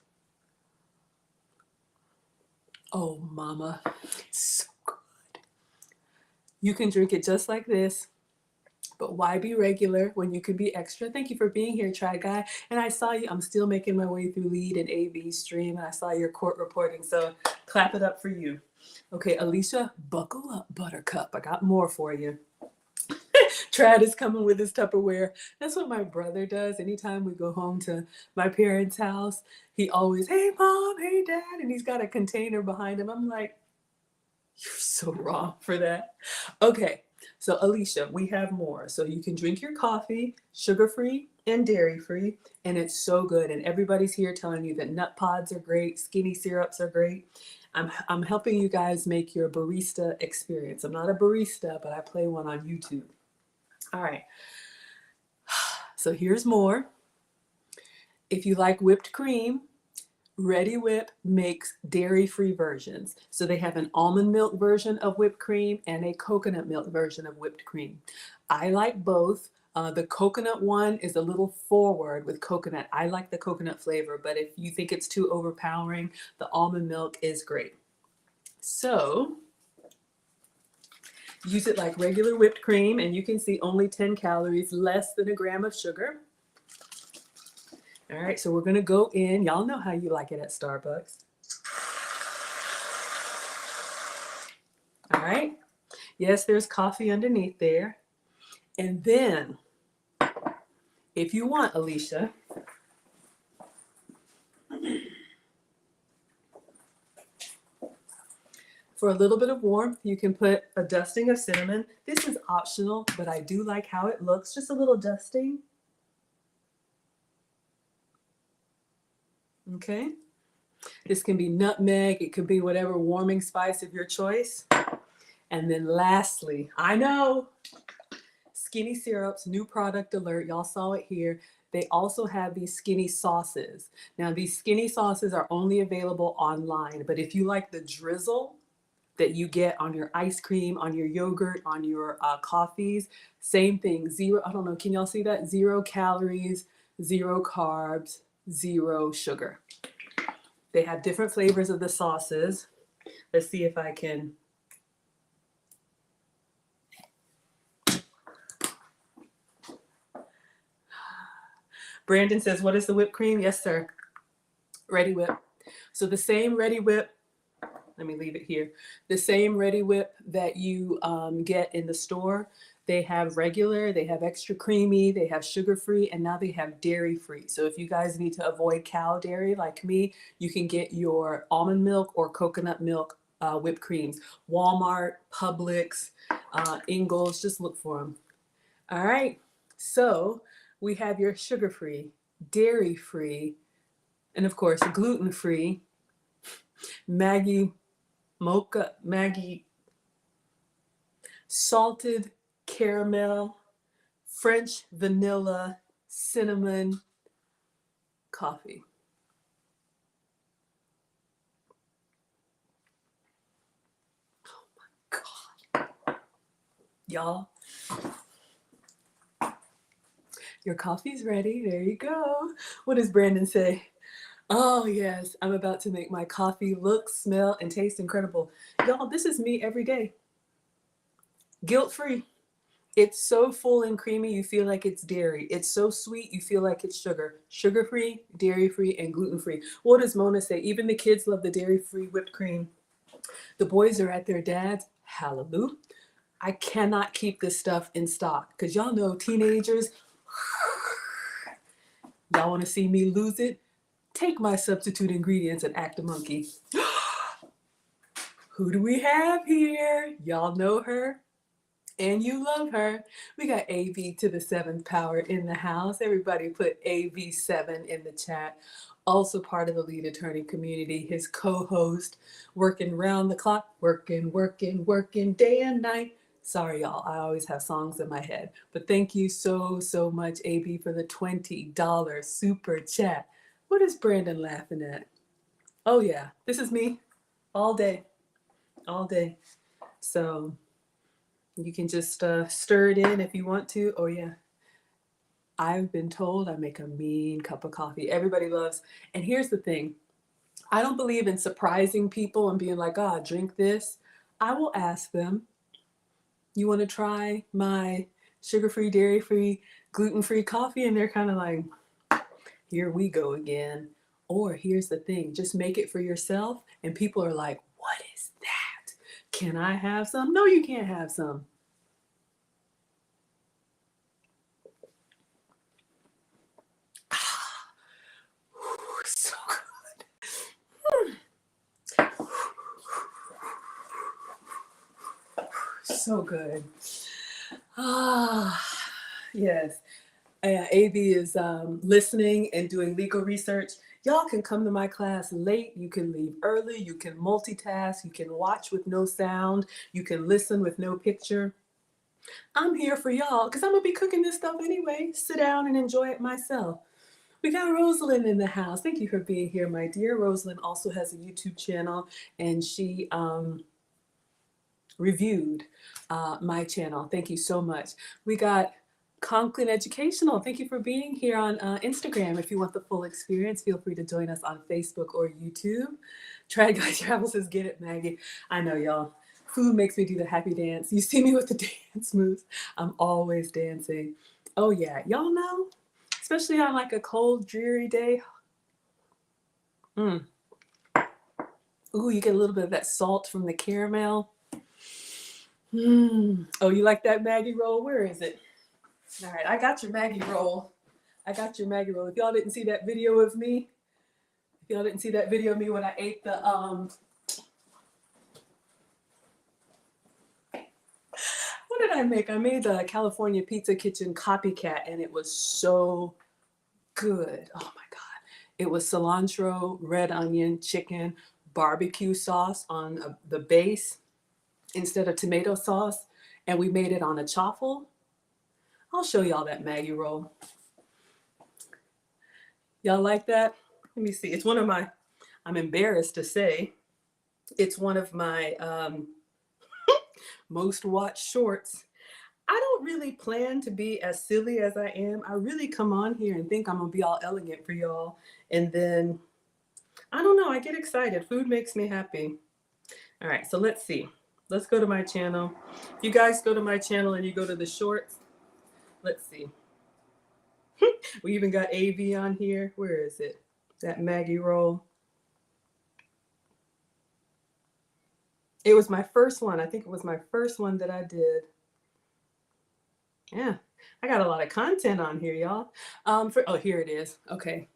Oh, mama, it's so good. You can drink it just like this. But why be regular when you can be extra? Thank you for being here, Try Guy. And I saw you. I'm still making my way through lead and AV stream, and I saw your court reporting. So clap it up for you. Okay, Alicia, buckle up, Buttercup. I got more for you. Trad is coming with his Tupperware. That's what my brother does. Anytime we go home to my parents' house, he always, hey, Mom, hey, Dad. And he's got a container behind him. I'm like, you're so wrong for that. Okay. So Alicia, we have more. So you can drink your coffee, sugar-free and dairy-free, and it's so good. And everybody's here telling you that nut pods are great, skinny syrups are great. I'm helping you guys make your barista experience. I'm not a barista, but I play one on YouTube. All right. So here's more. If you like whipped cream, Ready Whip makes dairy-free versions. So they have an almond milk version of whipped cream and a coconut milk version of whipped cream. I like both. The coconut one is a little forward with coconut. I like the coconut flavor, but if you think it's too overpowering, the almond milk is great. So use it like regular whipped cream, and you can see only 10 calories, less than a gram of sugar. All right, so we're gonna go in. Y'all know how you like it at Starbucks. All right. Yes, there's coffee underneath there. And then, if you want, Alicia, for a little bit of warmth, you can put a dusting of cinnamon. This is optional, but I do like how it looks. Just a little dusting. Okay. This can be nutmeg. It could be whatever warming spice of your choice. And then lastly, I know, Skinny Syrups, new product alert. Y'all saw it here. They also have these skinny sauces. Now, these skinny sauces are only available online, but if you like the drizzle that you get on your ice cream, on your yogurt, on your coffees, same thing. Zero, I don't know, can y'all see that? 0 calories, 0 carbs, 0 sugar. They have different flavors of the sauces. Let's see if I can. Brandon says, what is the whipped cream? Yes, sir. Ready Whip. So the same Ready Whip, let me leave it here. The same Ready Whip that you get in the store, they have regular, they have extra creamy, they have sugar-free, and now they have dairy-free. So if you guys need to avoid cow dairy like me, you can get your almond milk or coconut milk whipped creams. Walmart, Publix, Ingles, just look for them. All right, so we have your sugar-free, dairy-free, and of course gluten-free Maggie salted caramel, French vanilla, cinnamon coffee. God. Y'all, your coffee's ready. There you go. What does Brandon say? Oh, yes, I'm about to make my coffee look, smell, and taste incredible. Y'all, this is me every day. Guilt-free. It's so full and creamy, you feel like it's dairy. It's so sweet, you feel like it's sugar. Sugar-free, dairy-free, and gluten-free. What does Mona say? Even the kids love the dairy-free whipped cream. The boys are at their dad's. Hallelujah. I cannot keep this stuff in stock because y'all know teenagers, y'all want to see me lose it? Take my substitute ingredients and act a monkey. Who do we have here? Y'all know her and you love her. We got AV to the 7th power in the house. Everybody put AV7 in the chat. Also part of the lead attorney community, his co-host, working round the clock, working day and night. Sorry, y'all, I always have songs in my head. But thank you so much, AB, for the $20 super chat. What is Brandon laughing at? Oh yeah, this is me all day. So you can just stir it in if you want to. Oh yeah, I've been told I make a mean cup of coffee. Everybody loves, and here's the thing. I don't believe in surprising people and being like, oh, drink this. I will ask them, you want to try my sugar-free, dairy-free, gluten-free coffee? And they're kind of like, here we go again. Or here's the thing, just make it for yourself. And people are like, what is that? Can I have some? No, you can't have some. So good. So good. Ah, yes. AB is listening and doing legal research. Y'all can come to my class late. You can leave early. You can multitask. You can watch with no sound. You can listen with no picture. I'm here for y'all because I'm going to be cooking this stuff anyway. Sit down and enjoy it myself. We got Rosalind in the house. Thank you for being here, my dear. Rosalind also has a YouTube channel, and she reviewed my channel. Thank you so much. We got Conklin Educational. Thank you for being here on Instagram. If you want the full experience, feel free to join us on Facebook or YouTube. Try Guys Travel says, get it, Maggie. I know, y'all. Food makes me do the happy dance. You see me with the dance moves. I'm always dancing. Oh, yeah. Y'all know, especially on like a cold, dreary day. Ooh, you get a little bit of that salt from the caramel. Oh, you like that Maggie roll? Where is it? All right, I got your Maggie roll. If y'all didn't see that video of me, when I ate the what did I make? I made the California Pizza Kitchen copycat, and it was so good. Oh my God. It was cilantro, red onion, chicken, barbecue sauce on the base instead of tomato sauce, and we made it on a chaffle. I'll show y'all that Maggie roll. Y'all like that? Let me see. It's one of my, I'm embarrassed to say, it's one of my most watched shorts. I don't really plan to be as silly as I am. I really come on here and think I'm gonna be all elegant for y'all. And then, I don't know, I get excited. Food makes me happy. All right, so let's see. Let's go to my channel. If you guys go to my channel and you go to the shorts, let's see. We even got AV on here. Where is it? That Maggie roll. It was my first one. I think it was my first one that I did. Yeah, I got a lot of content on here, y'all. Oh, here it is. Okay.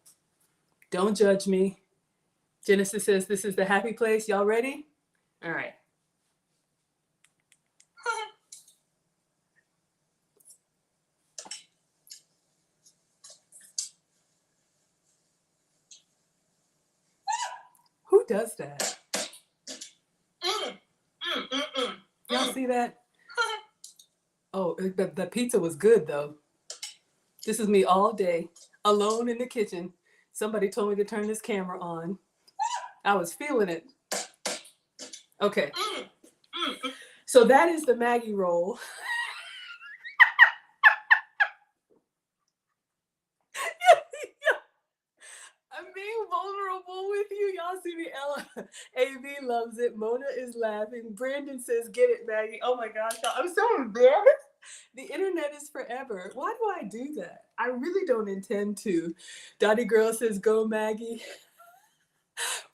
Don't judge me. Genesis says this is the happy place. Y'all ready? All right. Who does that? Y'all see that? Oh, the pizza was good though. This is me all day, alone in the kitchen. Somebody told me to turn this camera on. I was feeling it. Okay. So that is the Maggie roll. I'm being vulnerable with you. Y'all see me, Ella. AV loves it. Mona is laughing. Brandon says, get it, Maggie. Oh my gosh, I'm so embarrassed. The internet is forever. Why do I do that? I really don't intend to. Dottie Girl says, go, Maggie.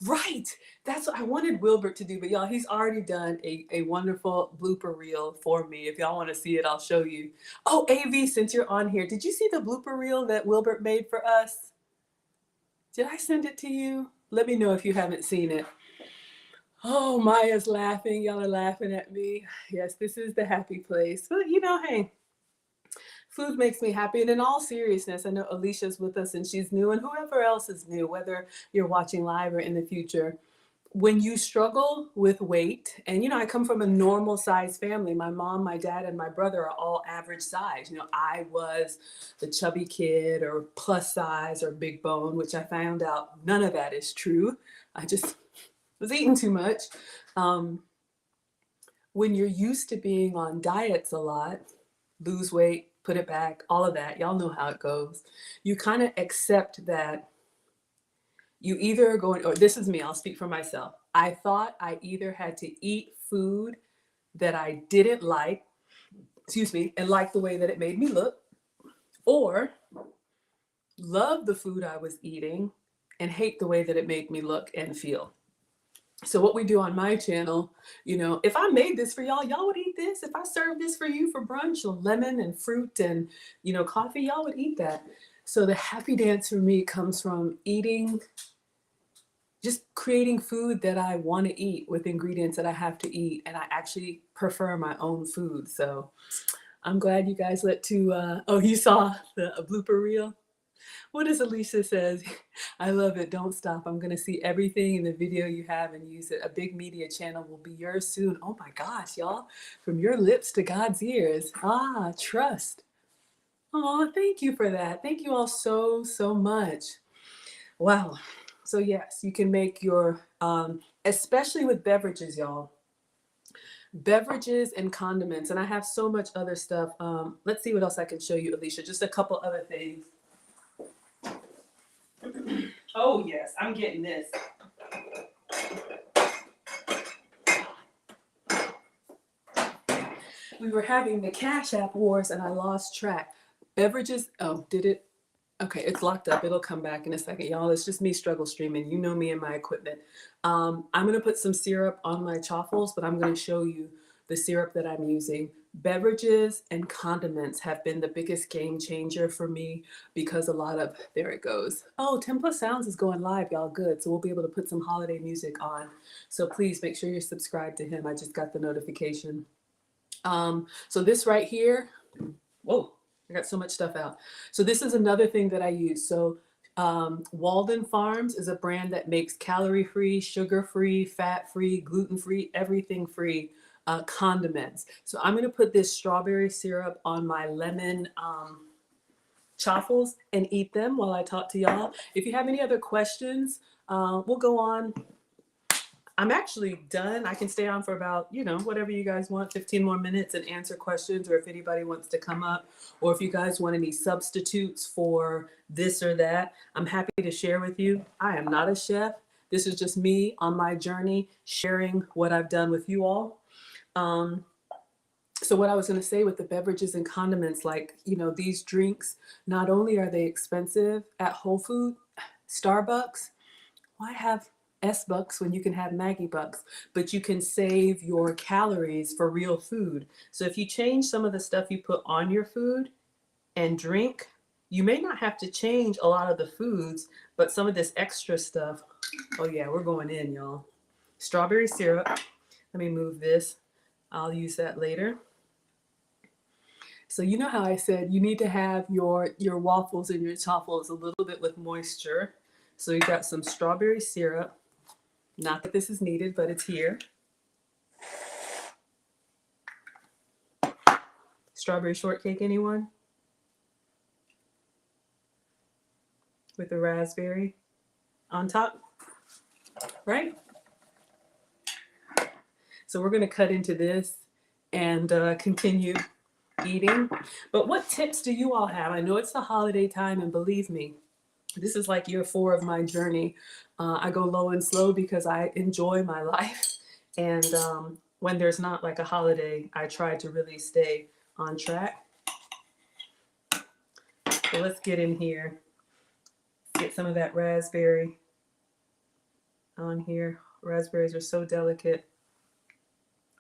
Right. That's what I wanted Wilbert to do. But y'all, he's already done a wonderful blooper reel for me. If y'all want to see it, I'll show you. Oh, AV, since you're on here, did you see the blooper reel that Wilbert made for us? Did I send it to you? Let me know if you haven't seen it. Oh, Maya's laughing. Y'all are laughing at me. Yes, this is the happy place. But you know, hey, food makes me happy. And in all seriousness, I know Alicia's with us and she's new, and whoever else is new, whether you're watching live or in the future, when you struggle with weight, and you know, I come from a normal size family. My mom, my dad, and my brother are all average size. You know, I was the chubby kid or plus size or big bone, which I found out none of that is true. I just was eating too much. When you're used to being on diets a lot, lose weight, put it back, all of that, y'all know how it goes. You kind of accept that you either are going, or this is me, I'll speak for myself. I thought I either had to eat food that I didn't like, excuse me, and like the way that it made me look, or love the food I was eating and hate the way that it made me look and feel. So what we do on my channel, you know, if I made this for y'all, y'all would eat this. If I served this for you for brunch, or lemon and fruit and, you know, coffee, y'all would eat that. So the happy dance for me comes from eating, just creating food that I want to eat with ingredients that I have to eat. And I actually prefer my own food. So I'm glad you guys oh, you saw a blooper reel? What does Alicia says? I love it. Don't stop. I'm going to see everything in the video you have and use it. A big media channel will be yours soon. Oh my gosh, y'all. From your lips to God's ears. Ah, trust. Oh, thank you for that. Thank you all so, so much. Wow. So yes, you can make your, especially with beverages, y'all. Beverages and condiments. And I have so much other stuff. Let's see what else I can show you, Alicia. Just a couple other things. Oh yes, I'm getting this. We were having the Cash App wars and I lost track. Beverages, oh, did it? Okay, it's locked up. It'll come back in a second, y'all. It's just me struggle streaming. You know me and my equipment. I'm gonna put some syrup on my chaffles, but I'm gonna show you the syrup that I'm using. Beverages and condiments have been the biggest game changer for me because a lot of, there it goes. Oh, 10 Plus Sounds is going live, y'all, good. So we'll be able to put some holiday music on. So please make sure you're subscribed to him. I just got the notification. So this right here, whoa, I got so much stuff out. So this is another thing that I use. So Walden Farms is a brand that makes calorie-free, sugar-free, fat-free, gluten-free, everything-free condiments. So I'm gonna put this strawberry syrup on my lemon chaffles and eat them while I talk to y'all. If you have any other questions, we'll go on. I'm actually done. I can stay on for about, you know, whatever you guys want, 15 more minutes and answer questions, or if anybody wants to come up, or if you guys want any substitutes for this or that, I'm happy to share with you. I am not a chef. This is just me on my journey, sharing what I've done with you all. So what I was going to say with the beverages and condiments, like, you know, these drinks, not only are they expensive at Whole Foods, Starbucks, why have S-Bucks when you can have Maggie Bucks? But you can save your calories for real food. So if you change some of the stuff you put on your food and drink, you may not have to change a lot of the foods, but some of this extra stuff, oh yeah, we're going in, y'all. Strawberry syrup. Let me move this. I'll use that later. So you know how I said you need to have your waffles and your chaffles a little bit with moisture. So you got some strawberry syrup. Not that this is needed, but it's here. strawberry shortcake, anyone? With the raspberry on top, right? So we're going to cut into this and continue eating. But what tips do you all have? I know it's the holiday time, and believe me, this is like year 4 of my journey. I go low and slow because I enjoy my life. And when there's not like a holiday, I try to really stay on track. So let's get in here. Get some of that raspberry on here. Raspberries are so delicate.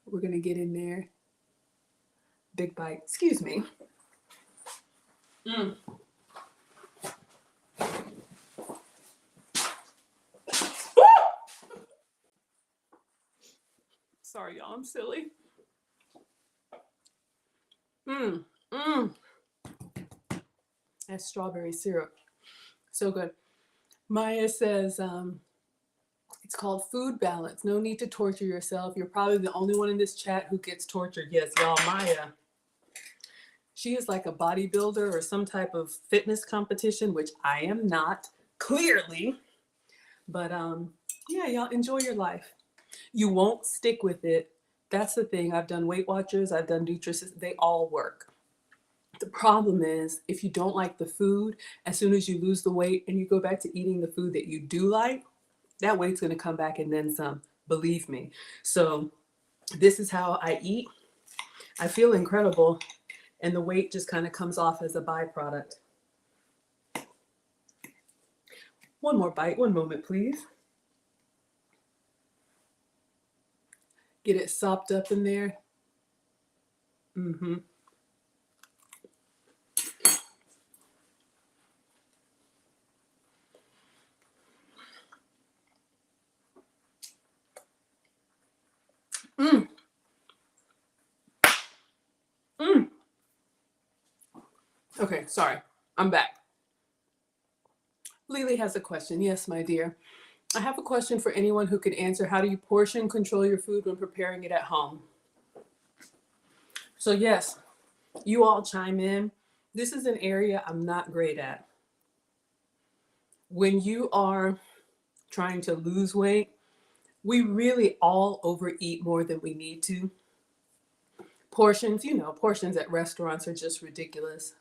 We're going to get in there. Big bite. Excuse me. Sorry, y'all. I'm silly. That's strawberry syrup. So good. Maya says, it's called food balance. No need to torture yourself. You're probably the only one in this chat who gets tortured. Yes, y'all, Maya. She is like a bodybuilder or some type of fitness competition, which I am not, clearly. But yeah, y'all enjoy your life. You won't stick with it. That's the thing. I've done Weight Watchers. I've done Nutrisys. They all work. The problem is if you don't like the food, as soon as you lose the weight and you go back to eating the food that you do like, that weight's going to come back and then some, believe me. So this is how I eat. I feel incredible, and the weight just kind of comes off as a byproduct. One more bite, one moment, please. Get it sopped up in there. Okay, sorry. I'm back. Lily has a question. Yes, my dear. I have a question for anyone who could answer. How do you portion control your food when preparing it at home? So yes, you all chime in. This is an area I'm not great at. When you are trying to lose weight, we really all overeat more than we need to. Portions, you know, portions at restaurants are just ridiculous.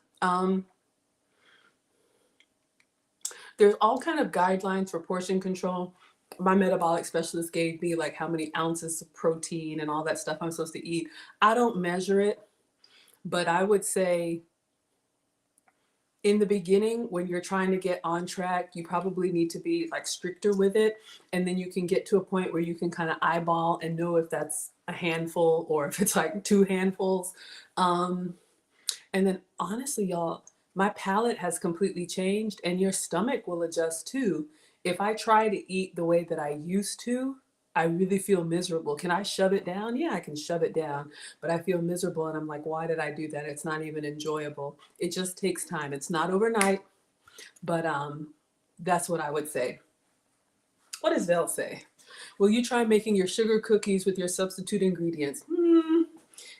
There's all kind of guidelines for portion control. My metabolic specialist gave me like how many ounces of protein and all that stuff I'm supposed to eat. I don't measure it, but I would say in the beginning, when you're trying to get on track, you probably need to be like stricter with it. And then you can get to a point where you can kind of eyeball and know if that's a handful or if it's like 2 handfuls. And then honestly, y'all, my palate has completely changed and your stomach will adjust too. If I try to eat the way that I used to, I really feel miserable. Can I shove it down? Yeah, I can shove it down, but I feel miserable and I'm like, why did I do that? It's not even enjoyable. It just takes time. It's not overnight, but that's what I would say. What does Vel say? Will you try making your sugar cookies with your substitute ingredients?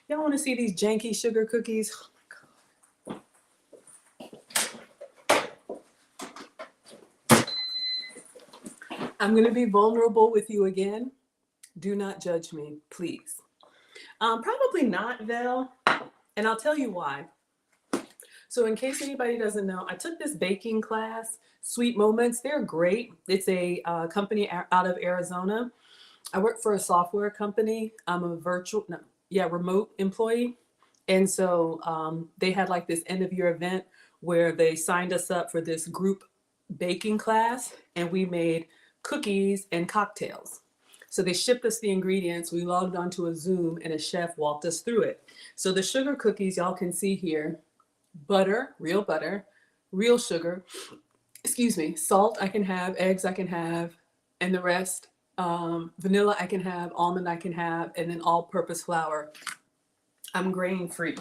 Y'all want to see these janky sugar cookies? I'm going to be vulnerable with you again. Do not judge me, please. Probably not, Vel, and I'll tell you why. So in case anybody doesn't know, I took this baking class, Sweet Moments. They're great. It's a company out of Arizona. I work for a software company. I'm a remote employee. And so they had like this end of year event where they signed us up for this group baking class, and we made cookies and cocktails. So they shipped us the ingredients. We logged onto a Zoom and a chef walked us through it. So the sugar cookies y'all can see here, butter, real sugar, salt I can have, eggs I can have, and the rest, vanilla I can have, almond I can have, and then all-purpose flour. I'm grain free.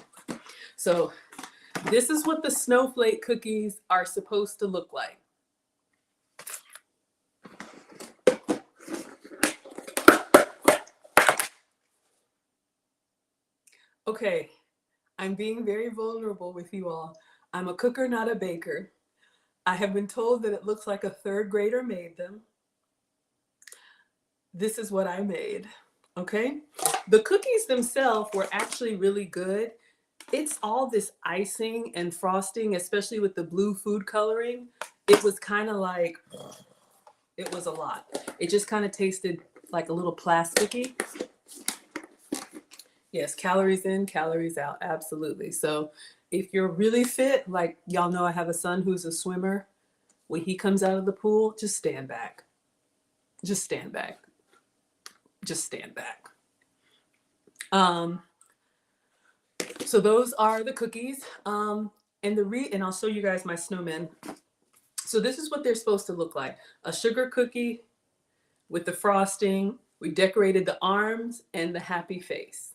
So this is what the snowflake cookies are supposed to look like. Okay, I'm being very vulnerable with you all. I'm a cooker, not a baker. I have been told that it looks like a third grader made them. This is what I made, okay? The cookies themselves were actually really good. It's all this icing and frosting, especially with the blue food coloring. It was kind of like, it was a lot. It just kind of tasted like a little plasticky. Yes, calories in, calories out, absolutely. So if you're really fit, like y'all know I have a son who's a swimmer. When he comes out of the pool, just stand back. Just stand back. Just stand back. So those are the cookies. And I'll show you guys my snowmen. So this is what they're supposed to look like. A sugar cookie with the frosting. We decorated the arms and the happy face.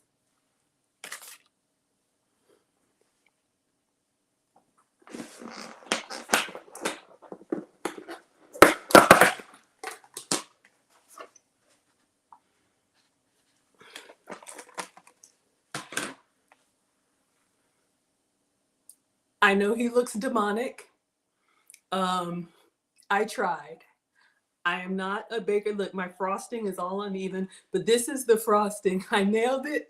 I know he looks demonic. I tried. I am not a baker. Look, my frosting is all uneven, but this is the frosting. I nailed it.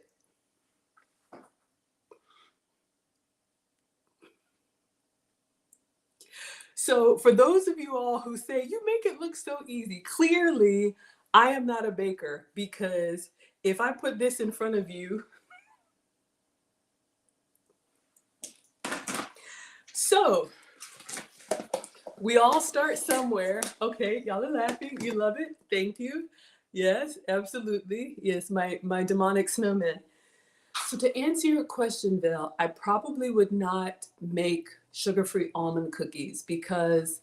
So for those of you all who say, you make it look so easy, clearly I am not a baker, because if I put this in front of you, so we all start somewhere. Okay, y'all are laughing. You love it. Thank you. Yes, absolutely. Yes, my demonic snowman. So to answer your question, Val, I probably would not make sugar-free almond cookies, because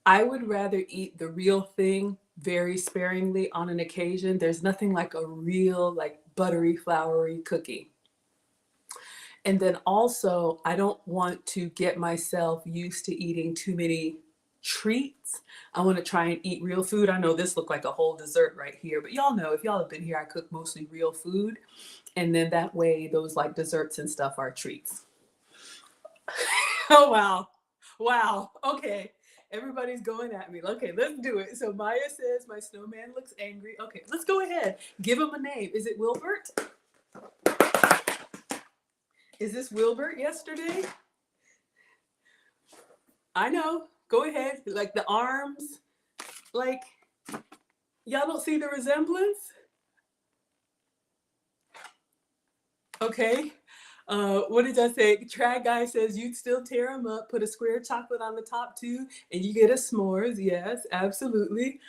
I would rather eat the real thing very sparingly on an occasion. There's nothing like a real, like, buttery, floury cookie. And then also, I don't want to get myself used to eating too many treats. I want to try and eat real food. I know this looked like a whole dessert right here, but y'all know, if y'all have been here, I cook mostly real food. And then that way, those like desserts and stuff are treats. Oh, wow. Wow. Okay. Everybody's going at me. Okay, let's do it. So Maya says my snowman looks angry. Okay, let's go ahead. Give him a name. Is it Wilbert? Is this Wilbert yesterday? I know. Go ahead. Like the arms. Like, y'all don't see the resemblance? Okay. What did I say? Trad guy says you'd still tear them up, put a square of chocolate on the top too, and you get a s'mores. Yes, absolutely.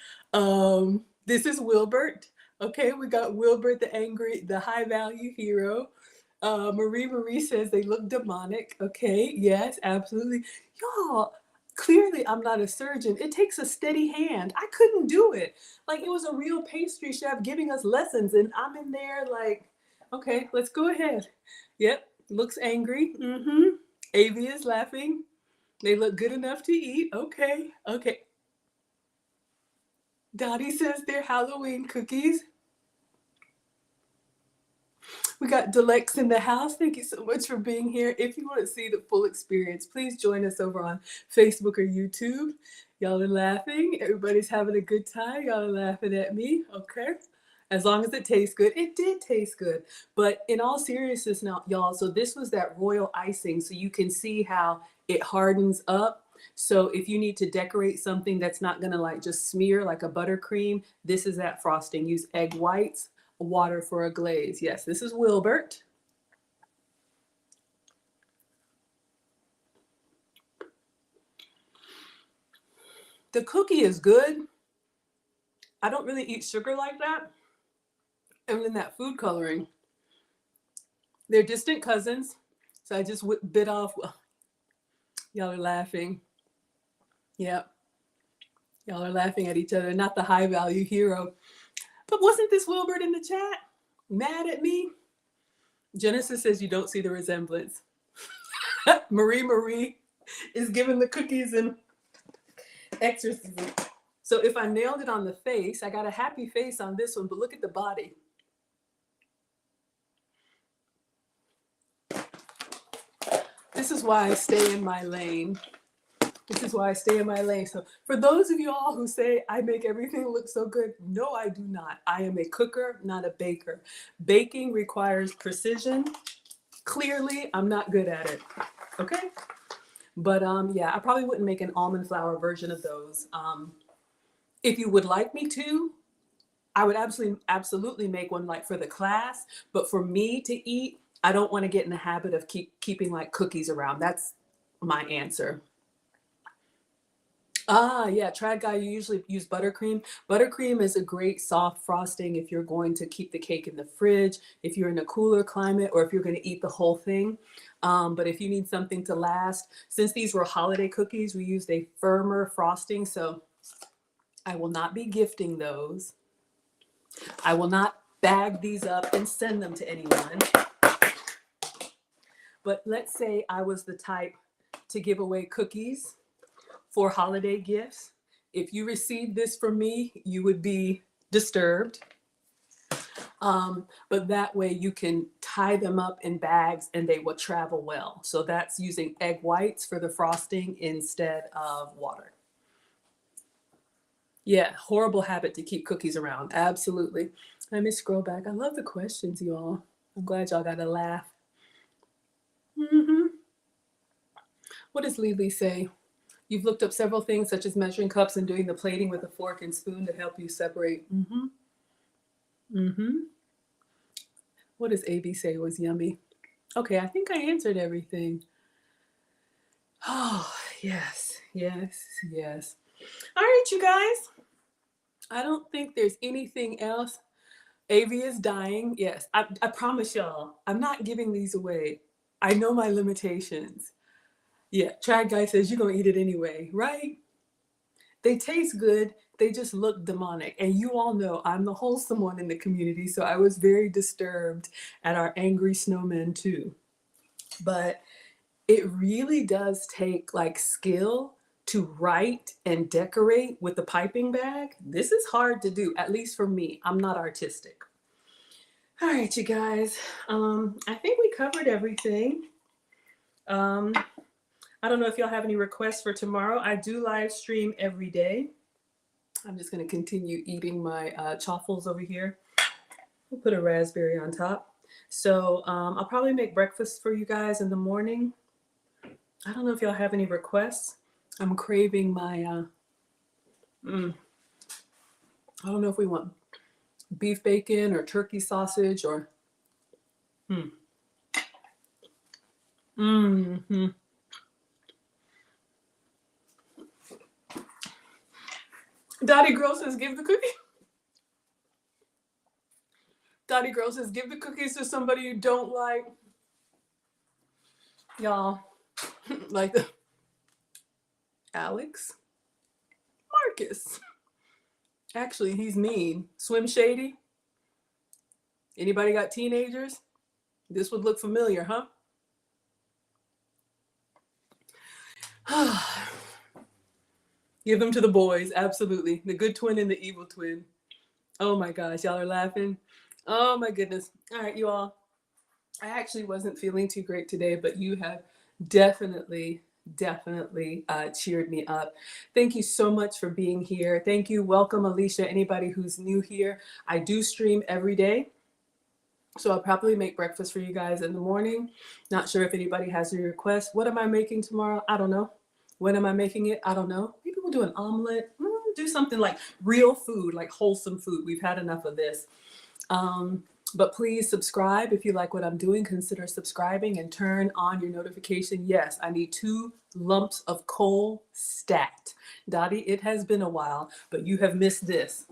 This is Wilbert. Okay, we got Wilbert, the angry, the high value hero. Marie says they look demonic. Okay, yes, absolutely. Y'all, clearly I'm not a surgeon. It takes a steady hand. I couldn't do it. Like, it was a real pastry chef giving us lessons, and I'm in there like, okay, let's go ahead. Yep, looks angry. Mm-hmm. Avi is laughing. They look good enough to eat. Okay, okay. Dottie says they're Halloween cookies. We got Delex in the house. Thank you so much for being here. If you want to see the full experience, please join us over on Facebook or YouTube. Y'all are laughing. Everybody's having a good time. Y'all are laughing at me. Okay. As long as it tastes good. It did taste good. But in all seriousness now, y'all, so this was that royal icing. So you can see how it hardens up. So if you need to decorate something that's not going to like just smear like a buttercream, this is that frosting. Use egg whites, water for a glaze. Yes, this is Wilbert. The cookie is good. I don't really eat sugar like that. And then that food coloring. They're distant cousins. So I just bit off. Y'all are laughing. Yep. Y'all are laughing at each other. Not the high value hero. But wasn't this Wilbert in the chat mad at me? Genesis says you don't see the resemblance. Marie is giving the cookies and exorcism. So if I nailed it on the face, I got a happy face on this one, but look at the body. This is why I stay in my lane. This is why I stay in my lane. So for those of y'all who say I make everything look so good, no, I do not. I am a cooker, not a baker. Baking requires precision. Clearly, I'm not good at it. Okay? But yeah, I probably wouldn't make an almond flour version of those. If you would like me to, I would absolutely make one like for the class. But for me to eat, I don't want to get in the habit of keeping like cookies around. That's my answer. Yeah, trad guy, you usually use buttercream. Buttercream is a great soft frosting if you're going to keep the cake in the fridge, if you're in a cooler climate, or if you're going to eat the whole thing. But if you need something to last, since these were holiday cookies, we used a firmer frosting, so I will not be gifting those. I will not bag these up and send them to anyone. But let's say I was the type to give away cookies for holiday gifts. If you received this from me, you would be disturbed. But that way you can tie them up in bags and they will travel well. So that's using egg whites for the frosting instead of water. Yeah, horrible habit to keep cookies around. Absolutely. Let me scroll back. I love the questions, y'all. I'm glad y'all got a laugh. What does Lily say? You've looked up several things such as measuring cups and doing the plating with a fork and spoon to help you separate. What does AB say was yummy? Okay, I think I answered everything. Oh, yes. All right, you guys. I don't think there's anything else. AV is dying. Yes, I promise y'all, I'm not giving these away. I know my limitations. Yeah, Trad Guy says you're going to eat it anyway, right? They taste good. They just look demonic. And you all know I'm the wholesome one in the community, so I was very disturbed at our angry snowmen too. But it really does take like skill to write and decorate with the piping bag. This is hard to do, at least for me. I'm not artistic. All right, you guys. I think we covered everything. I don't know if y'all have any requests for tomorrow. I do live stream every day. I'm just going to continue eating my chaffles over here. We'll put a raspberry on top. So I'll probably make breakfast for you guys in the morning. I don't know if y'all have any requests. I'm craving my, I don't know if we want beef bacon or turkey sausage or, Dottie Girl says, give the cookie. Dottie Girl says, give the cookies to somebody you don't like. Y'all, like the Alex Marcus. Actually, he's mean. Swim Shady. Anybody got teenagers? This would look familiar, huh? Give them to the boys, absolutely. The good twin and the evil twin. Oh my gosh, y'all are laughing. Oh my goodness. All right, you all. I actually wasn't feeling too great today, but you have definitely cheered me up. Thank you so much for being here. Thank you. Welcome, Alicia. Anybody who's new here. I do stream every day. So I'll probably make breakfast for you guys in the morning. Not sure if anybody has any requests. What am I making tomorrow? I don't know. When am I making it? I don't know. Maybe we'll do an omelet. Do something like real food, like wholesome food. We've had enough of this. But please subscribe if you like what I'm doing. Consider subscribing and turn on your notification. Yes, I need 2 lumps of coal stat. Dottie, it has been a while, but you have missed this.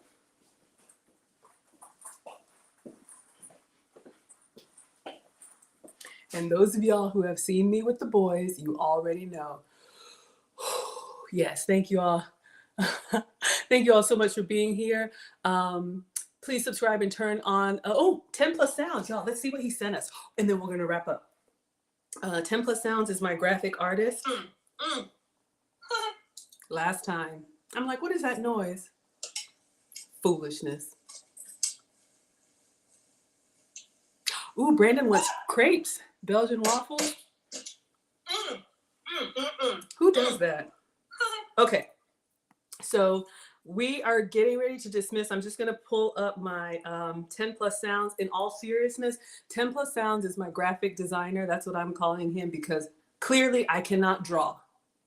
And those of y'all who have seen me with the boys, you already know. Yes, thank you all. Thank you all so much for being here. Please subscribe and turn on, 10 Plus Sounds. Y'all, let's see what he sent us. And then we're going to wrap up. 10 Plus Sounds is my graphic artist. Last time. I'm like, what is that noise? Foolishness. Ooh, Brandon wants crepes. Belgian waffles. does that? Okay. So we are getting ready to dismiss. I'm just going to pull up my 10 Plus Sounds. In all seriousness, 10 Plus Sounds is my graphic designer. That's what I'm calling him because clearly I cannot draw.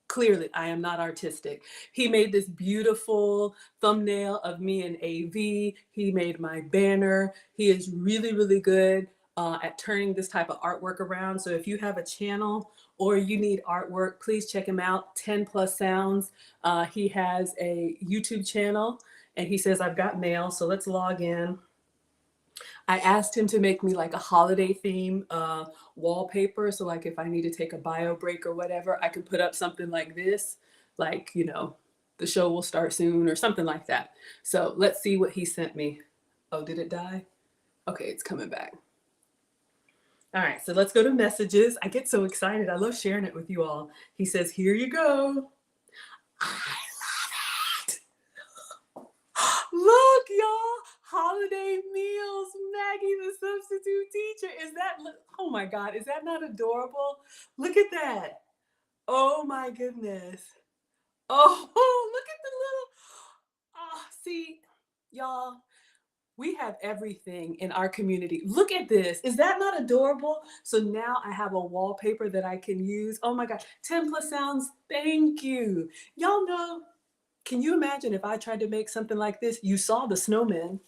Clearly, I am not artistic. He made this beautiful thumbnail of me in AV. He made my banner. He is really, really good at turning this type of artwork around. So if you have a channel or you need artwork, please check him out, 10 Plus Sounds. He has a YouTube channel and he says, I've got mail, so let's log in. I asked him to make me like a holiday theme wallpaper. So like if I need to take a bio break or whatever, I can put up something like this, like, you know, the show will start soon or something like that. So let's see what he sent me. Oh, did it die? Okay, it's coming back. All right, so let's go to messages. I get so excited. I love sharing it with you all. He says, here you go. I love it. Look, y'all, holiday meals, Maggie, the substitute teacher. Is that, oh my God, is that not adorable? Look at that. Oh my goodness. Oh, look at the little, oh, see, y'all, we have everything in our community. Look at this. Is that not adorable? So now I have a wallpaper that I can use. Oh my God, 10 Plus Sounds, thank you. Y'all know, can you imagine if I tried to make something like this? You saw the snowman.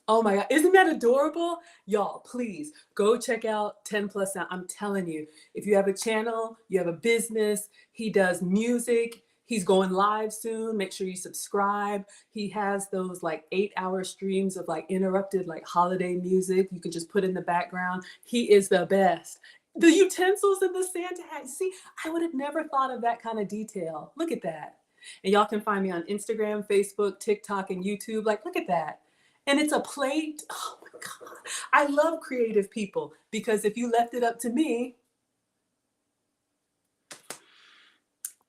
Oh my God, isn't that adorable? Y'all, please go check out 10 Plus Sound. I'm telling you, if you have a channel, you have a business, he does music, he's going live soon. Make sure you subscribe. He has those like 8-hour streams of like interrupted like holiday music. You can just put in the background. He is the best. The utensils in the Santa hat. See, I would have never thought of that kind of detail. Look at that. And y'all can find me on Instagram, Facebook, TikTok, and YouTube. Like, look at that. And it's a plate. Oh my God. I love creative people because if you left it up to me,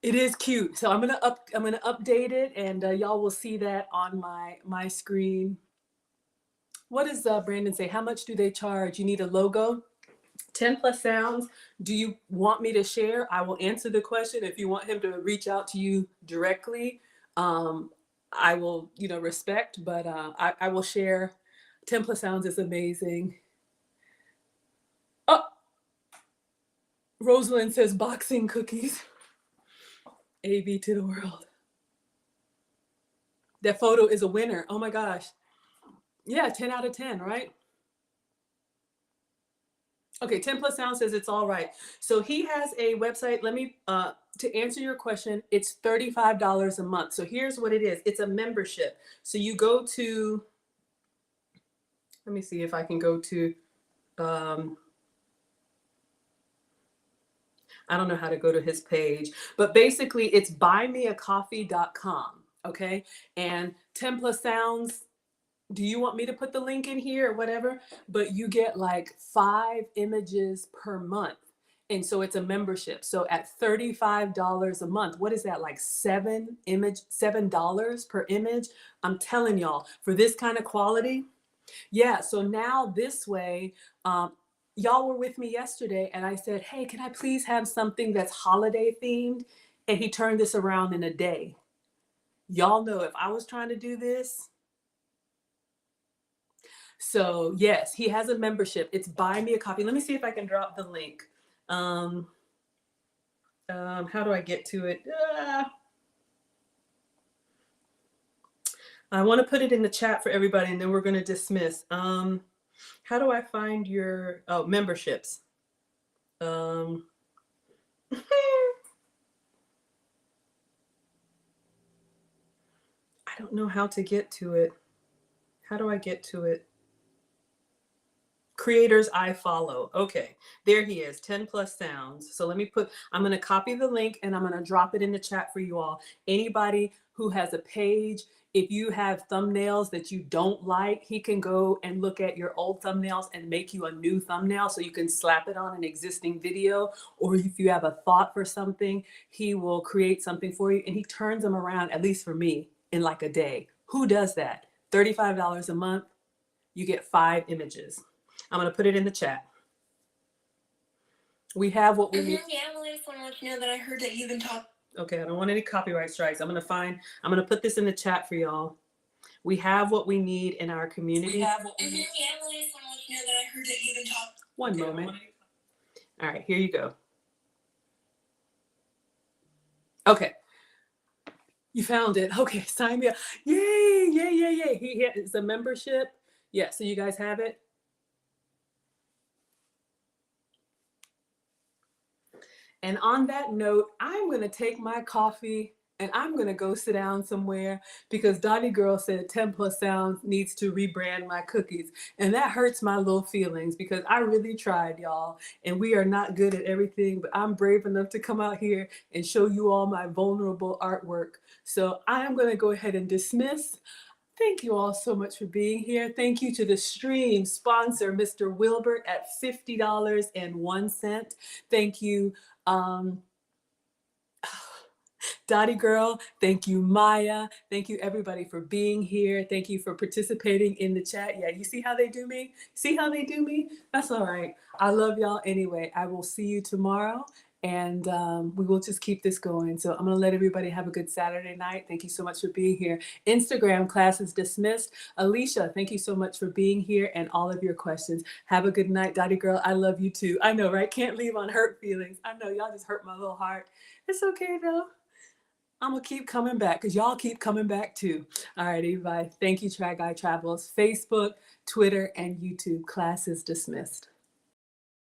it is cute. So I'm gonna update it, and y'all will see that on my screen. What does Brandon say? How much do they charge? You need a logo? 10 Plus Sounds. Do you want me to share? I will answer the question. If you want him to reach out to you directly, I will, you know, respect, but I will share. 10 Plus Sounds is amazing. Oh, Rosalind says boxing cookies. AV to the world. That photo is a winner. Oh my gosh. Yeah, 10 out of 10, right? Okay, 10 Plus Sound says it's all right. So he has a website. Let me, to answer your question, it's $35 a month. So here's what it is. It's a membership. So you go to, let me see if I can go to, I don't know how to go to his page, but basically it's buymeacoffee.com. Okay. And 10 Plus Sounds, do you want me to put the link in here or whatever? But you get like 5 images per month. And so it's a membership. So at $35 a month, what is that, like $7 per image? I'm telling y'all, for this kind of quality. Yeah, so now this way, y'all were with me yesterday and I said, hey, can I please have something that's holiday themed? And he turned this around in a day. Y'all know if I was trying to do this. So yes, he has a membership. It's Buy Me a Coffee. Let me see if I can drop the link. How do I get to it? I want to put it in the chat for everybody and then we're going to dismiss. How do I find your memberships? I don't know how to get to it. How do I get to it? Creators I follow. Okay, there he is, 10 Plus Sounds. So let me I'm going to copy the link and I'm going to drop it in the chat for you all. Anybody who has a page, if you have thumbnails that you don't like, he can go and look at your old thumbnails and make you a new thumbnail so you can slap it on an existing video. Or if you have a thought for something, he will create something for you and he turns them around, at least for me, in like a day. Who does that? $35 a month, you get 5 images. I'm going to put it in the chat. We have what we need. just want to let you know that I heard that you've been talking. Okay, I don't want any copyright strikes. I'm gonna put this in the chat for y'all. We have what we need in our community. We have what we need. Yeah, I just want to let you know that I heard that you've been talking. One moment. All right, here you go. Okay. You found it. Okay, sign me up. Yay, yay, yay, yay. It's a membership. Yeah, so you guys have it. And on that note, I'm going to take my coffee and I'm going to go sit down somewhere because Dottie Girl said 10 Plus Sounds needs to rebrand my cookies. And that hurts my little feelings because I really tried, y'all. And we are not good at everything, but I'm brave enough to come out here and show you all my vulnerable artwork. So I'm going to go ahead and dismiss. Thank you all so much for being here. Thank you to the stream sponsor, Mr. Wilbert, at $50.01. Thank you, Dottie Girl. Thank you, Maya. Thank you, everybody, for being here. Thank you for participating in the chat. Yeah, you see how they do me? See how they do me? That's all right. I love y'all anyway. I will see you tomorrow. And we will just keep this going. So I'm going to let everybody have a good Saturday night. Thank you so much for being here. Instagram class is dismissed. Alicia, thank you so much for being here and all of your questions. Have a good night, Dottie Girl. I love you too. I know, right? Can't leave on hurt feelings. I know y'all just hurt my little heart. It's okay though. I'm going to keep coming back because y'all keep coming back too. All right, everybody. Thank you, Try Guy Travels. Facebook, Twitter, and YouTube. Class is dismissed.